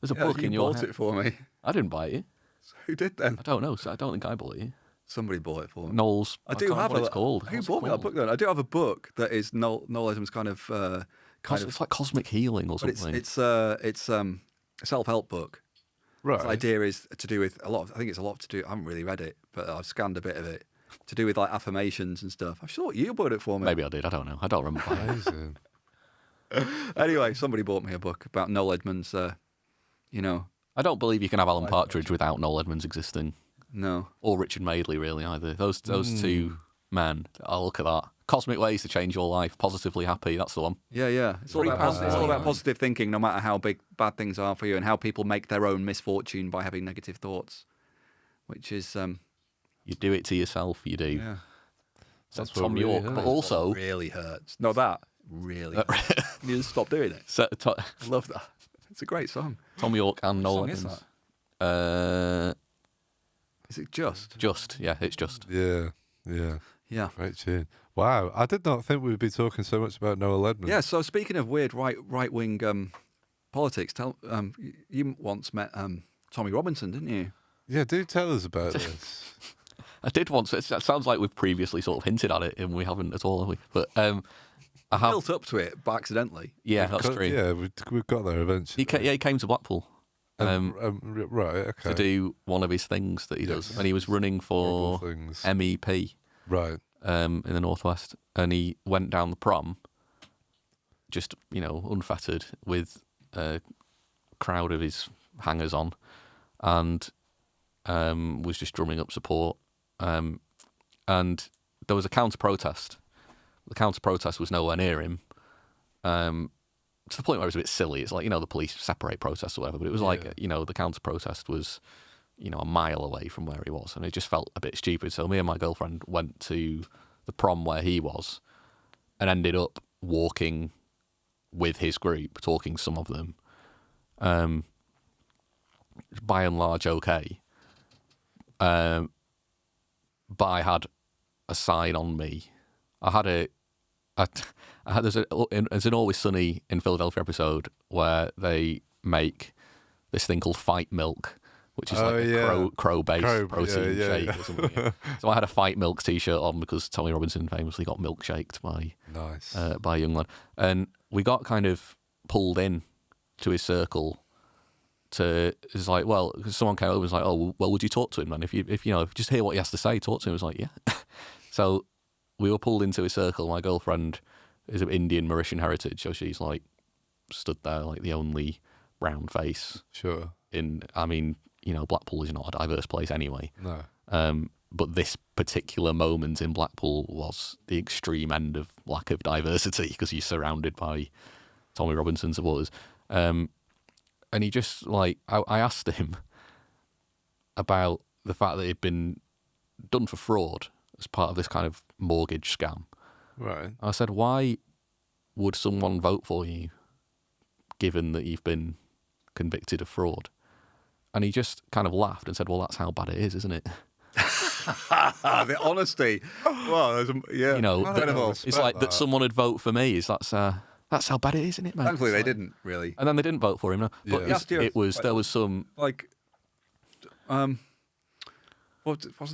There's a book you in your bought head. it for me. I didn't buy it. Who did then? I don't know. So I don't think I bought it. Somebody bought it for me. Noel's. I do can't have remember what it's called. Who What's it bought me that called? book then? I do have a book that is Noel Edmonds kind of It's like cosmic healing or but something. it's a self-help book. Right. The idea is to do with a lot. I think it's a lot to do. I haven't really read it, but I've scanned a bit of it to do with like affirmations and stuff. I thought you bought it for me. Maybe I did. I don't know. I don't remember. Amazing. Anyway, somebody bought me a book about Noel Edmonds. I don't believe you can have Alan Partridge without Noel Edmonds existing, No. or Richard Madeley, really, either. Those two men. I'll look at that. Cosmic ways to change your life. Positively happy. That's the one. Yeah. It's all about positive thinking, no matter how bad things are for you, and how people make their own misfortune by having negative thoughts, which is You do it to yourself. You do. yeah. Said That's what Tom really York, hurts. but also really hurts. No, that really. hurts. You just stop doing it. I love that. It's a great song. Tom York and Noel song is Edmonds. Is it just? Just it's just. Yeah. Yeah. Great tune. Wow. I did not think we'd be talking so much about Noel Edmonds. Yeah. So speaking of weird right wing politics, you once met Tommy Robinson, didn't you? Yeah. Do tell us about this. I did once. It sounds like we've previously sort of hinted at it, and we haven't at all, have we? But I have. Built up to it, but accidentally. Yeah, that's true. Yeah, we've got there eventually. He came to Blackpool Right. Okay. to do one of his things that he does, and he was running for Horrible things. MEP Right. in the Northwest, and he went down the prom, just unfettered, with a crowd of his hangers on, and was just drumming up support. And there was a counter protest. The counter protest was nowhere near him. To the point where it was a bit silly. It's like, the police separate protests or whatever, but it was like, the counter protest was a mile away from where he was, and it just felt a bit stupid. So me and my girlfriend went to the prom where he was, and ended up walking with his group, talking to some of them. By and large, okay. But I had a sign on me. There's an Always Sunny in Philadelphia episode where they make this thing called Fight Milk, which is crow-based protein shake or something. Yeah. So I had a Fight Milk t-shirt on because Tommy Robinson famously got milkshaked by a young lad. And we got kind of pulled in to his circle it's like, well, because someone came over and was like, oh, well, would you talk to him, man? If you just hear what he has to say, talk to him. I was like, yeah. So we were pulled into his circle. My girlfriend is of Indian Mauritian heritage, so she's like stood there like the only brown face. Sure. Blackpool is not a diverse place anyway. No. But this particular moment in Blackpool was the extreme end of lack of diversity because you're surrounded by Tommy Robinson supporters. And he just I asked him about the fact that he'd been done for fraud as part of this kind of mortgage scam. Right. I said, why would someone vote for you given that you've been convicted of fraud? And he just kind of laughed and said, well, that's how bad it is, isn't it? The honesty. Well, incredible. It's like that someone would vote for me. That's how bad it is, isn't it, man? Thankfully, they didn't really. And then they didn't vote for him. No. But Yeah. there was some wasn't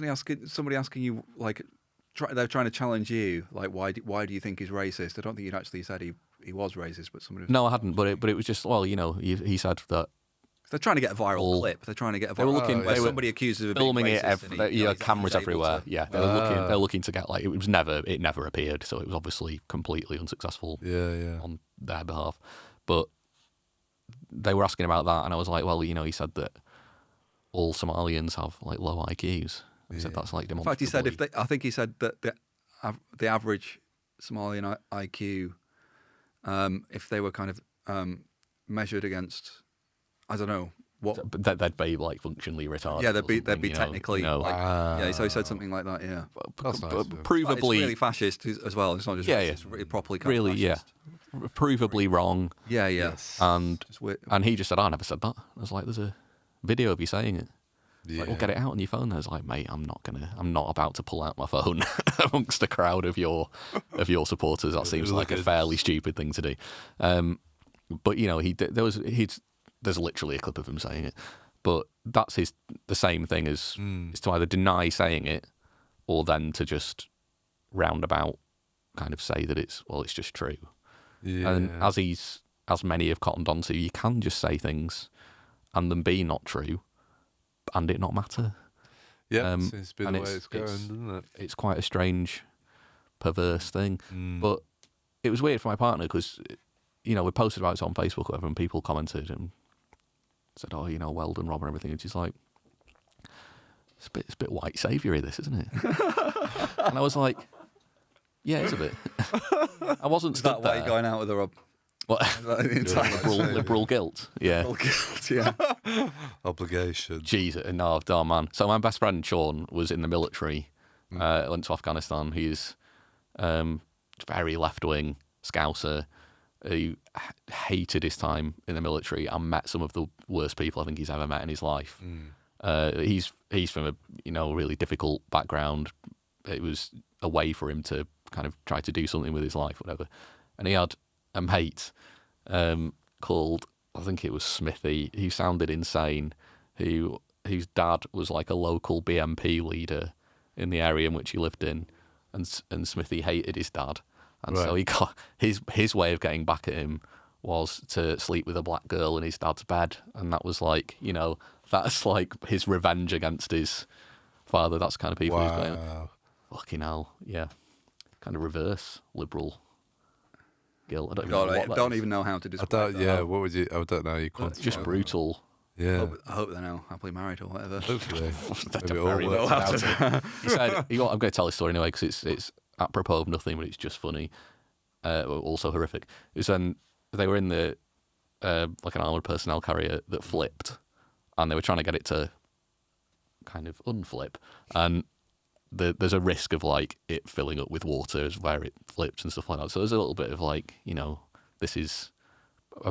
he asking somebody asking you they're trying to challenge you why do you think he's racist? I don't think you'd actually said he was racist, but somebody. No, I hadn't. But it was just he said that. They're trying to get a viral clip. They're trying to get a viral. They were looking. Where somebody accuses of filming being it. racist Cameras everywhere. Yeah, they were looking to get it never appeared, so it was obviously completely unsuccessful. Yeah. On their behalf, but they were asking about that, and I was like, well, he said that all Somalians have low IQs. He said that's demonstrably. In fact, he said I think he said that the average Somalian IQ, if they were kind of measured against, I don't know what, they'd be functionally retarded. Yeah, they'd be technically. Yeah, so he said something like that. Yeah, That's nice, provably it's really fascist as well. It's not just racist, it's really properly kind of fascist. Provably wrong. Yeah. Yes. And he just said, I never said that. I was like, there's a video of you saying it. Yeah. Well, get it out on your phone. I was like, mate, I'm not about to pull out my phone amongst a crowd of your supporters. That seems like a fairly stupid thing to do. But there's literally a clip of him saying it. But that's the same thing as is to either deny saying it or then to just roundabout kind of say that it's just true. Yeah. And as many have cottoned on to, you can just say things and them be not true and it not matter. Yeah, seems to be the way it's going, doesn't it? It's quite a strange, perverse thing. But it was weird for my partner because, we posted about it on Facebook or whatever, and people commented and said, oh, well done, Rob, and everything. And she's like, it's a bit white saviour-y, this, isn't it? And I was like, yeah, it's a bit. I wasn't stood Is that why you're going out with her, Rob? What? Liberal guilt. Yeah. Liberal guilt, yeah. Obligation. Jesus, no, man. So my best friend, Sean, was in the military, went to Afghanistan. He's very left-wing Scouser who hated his time in the military and met some of the worst people I think he's ever met in his life. He's from a really difficult background. It was a way for him to kind of try to do something with his life, whatever. And he had a mate called, I think it was Smithy, who sounded insane, whose dad was like a local BNP leader in the area in which he lived in, and Smithy hated his dad. And so he got his way of getting back at him was to sleep with a black girl in his dad's bed, and that was that's like his revenge against his father. That's kind of people he's going, fucking hell, yeah, kind of reverse liberal guilt. I don't even know how to describe that. What would you? I don't know. You it's just brutal. Yeah. I hope they're now happily married or whatever. Hopefully. Maybe it all works out. He said, I'm going to tell this story anyway because it's apropos of nothing, but it's just funny. Also horrific. It was when they were in the an armoured personnel carrier that flipped, and they were trying to get it to kind of unflip, and there's a risk of like it filling up with water as where it flips and stuff like that. So there's a little bit of like, you know, this is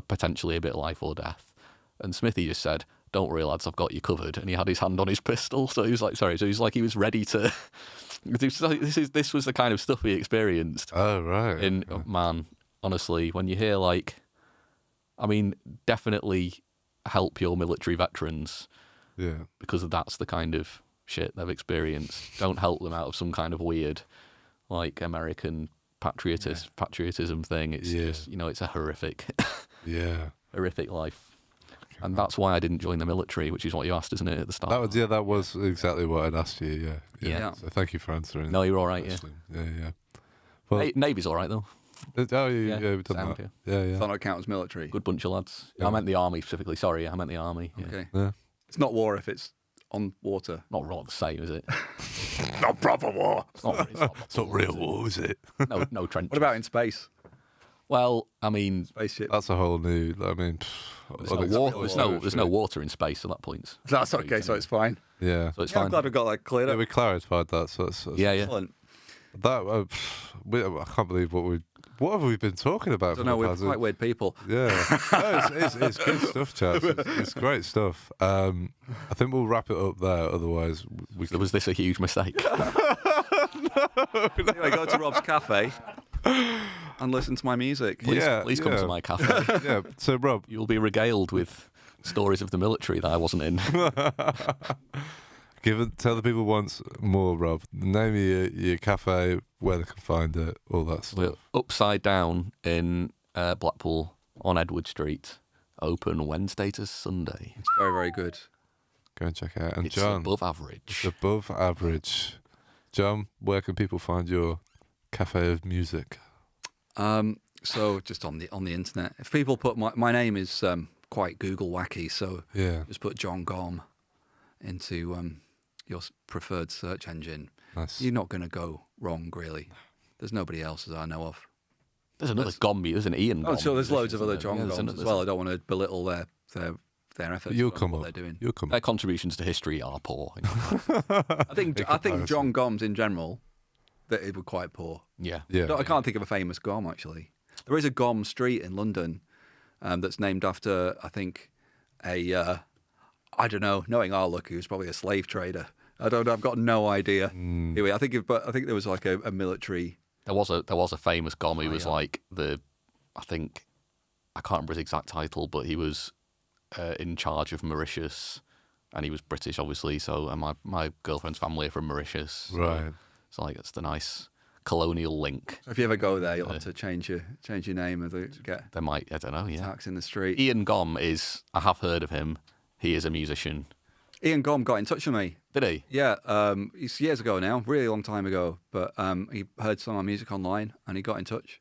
potentially a bit life or death. And Smithy just said, "Don't worry, lads, I've got you covered." And he had his hand on his pistol, so he was like, sorry. So he's like, he was ready to. This was the kind of stuff we experienced. Oh right. Man, honestly, when you hear like, I mean, definitely help your military veterans. Yeah. Because that's the kind of shit they've experienced. Don't help them out of some kind of weird, like, American patriotism thing. It's just, you know, it's a horrific, horrific life. And that's why I didn't join the military, which is what you asked, isn't it, at the start? That was exactly what I'd asked you. Yeah. So thank you for answering. No, you're all right. Yeah. Well, Navy's all right though. we've done sound, that. Yeah. Does that not count as military? Good bunch of lads. Yeah. I meant the army specifically. Sorry, I meant the army. Yeah. Okay. Yeah. It's not war if it's on water. Not the same, is it? Not proper war. It's not real war, is it? No trenches. What about in space? Well, I mean, Spaceship. That's a whole new. I mean, there's no water in space at that point. That's okay, so it's fine. Yeah. So it's Yeah, fine. I'm glad we got that cleared Yeah, up. we clarified that. So that's Yeah. Excellent. that. I can't believe what have we been talking about? I don't know, we're quite weird people. Yeah, no, it's good stuff, chaps. It's great stuff. I think we'll wrap it up there. Otherwise, Was this a huge mistake? Anyway, go to Rob's cafe and listen to my music. Please come to my cafe. Yeah. So, Rob, You'll be regaled with stories of the military that I wasn't in. tell the people once more, Rob. The name of your cafe, where they can find it, all that stuff. We're Upside Down in Blackpool on Edward Street. Open Wednesday to Sunday. It's very, very good. Go and check it out. And It's John, above average. it's above average. John, where can people find your cafe of music? So just on the internet, if people put my name is quite Google wacky, so Yeah, just put Jon Gomm into your preferred search engine. nice. You're not going to go wrong, really. There's nobody else that I know of. There's another Gomm. There's an Ian. Oh, Gomm sure. There's loads of musicians, other isn't Jon there? Gomms There's as well. I don't want to belittle their efforts. You'll on come what up. they're doing. You'll come Their up. contributions to history are poor. You know? I think comparison. Jon Gomm's in general that it were quite poor. Yeah. Yeah. I can't think of a famous Gomm actually. There is a Gomm Street in London that's named after I think a I don't know. Knowing our luck, he was probably a slave trader. I don't know. I've got no idea. Anyway, I think there was like a military. There was a famous Gomm who was like I can't remember his exact title, but he was in charge of Mauritius, and he was British, obviously. So, and my girlfriend's family are from Mauritius. So Right. it's like it's the nice colonial link. So if you ever go there, you'll have to change your name and get They might, I don't know, yeah. tax in the street. Ian Gomm I have heard of him. He is a musician. Ian Gomm got in touch with me. Did he? Yeah, it's years ago now, really long time ago. But he heard some of my music online and he got in touch.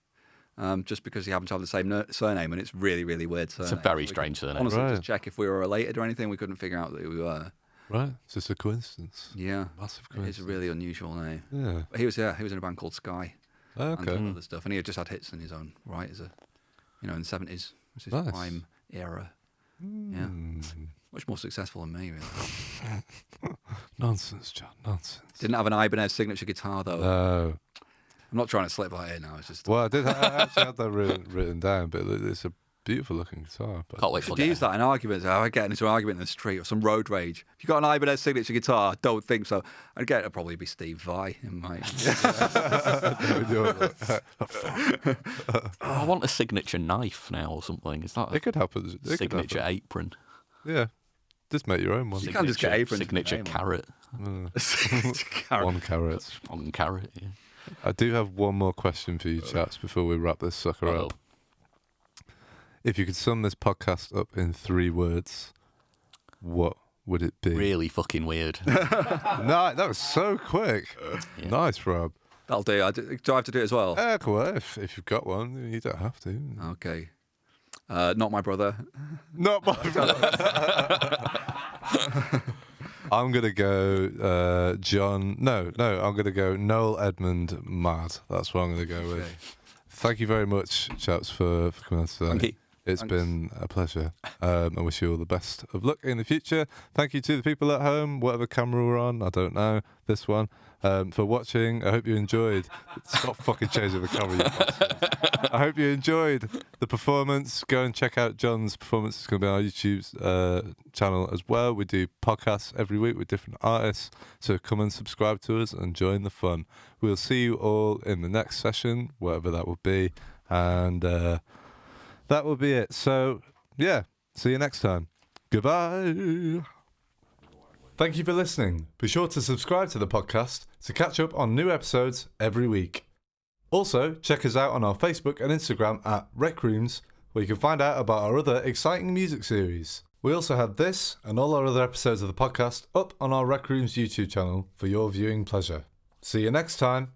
Just because he happened to have the same surname, and it's really, really weird surname. It's a very So we strange surname. Honestly, Right. just check if we were related or anything. We couldn't figure out that we were. Right. It's just a coincidence. Yeah, Massive it's coincidence. a really unusual name. Yeah. But he was in a band called Sky and Okay. other stuff, and he had just had hits in his own right as in the 70s, which is Nice. prime era. Yeah, much more successful than me, really. Nonsense, John. Nonsense. Didn't have an Ibanez signature guitar though. No. I'm not trying to slip that in now. It's just. Well, I actually had that written down, but it's a beautiful looking guitar. But Can't wait Should to use that in arguments. I get into an argument in the street or some road rage. If you got an Ibanez signature guitar, I don't think so. I'd get it'd probably be Steve Vai in my. I want a signature knife now or something. Is that it could happen. It could signature happen. apron? Yeah. Just make your own one. You can't just get aprons. Signature carrot. One carrot. On carrot, yeah. I do have one more question for you, chaps, before we wrap this sucker Uh-oh. up. If you could sum this podcast up in 3 words, what would it be? Really fucking weird. No, that was so quick. Yeah. Nice, Rob. That'll do. Do I have to do it as well? Cool. If you've got one, you don't have to. Okay. Not my brother. Not my I'm going to go John. No, I'm going to go Noel Edmund Mad. That's what I'm going to go with. Thank you very much, chaps, for coming on today. Thank you. It's Thanks. been a pleasure. I wish you all the best of luck in the future. Thank you to the people at home, whatever camera we're on, I don't know, this one, for watching. I hope you enjoyed. Stop fucking changing the camera, you bastard. I hope you enjoyed the performance. Go and check out Jon's performance. It's going to be on our YouTube channel as well. We do podcasts every week with different artists. So come and subscribe to us and join the fun. We'll see you all in the next session, whatever that will be. And that will be it. So, yeah, see you next time. Goodbye. Thank you for listening. Be sure to subscribe to the podcast to catch up on new episodes every week. Also, check us out on our Facebook and Instagram at Rec Rooms, where you can find out about our other exciting music series. We also have this and all our other episodes of the podcast up on our Rec Rooms YouTube channel for your viewing pleasure. See you next time.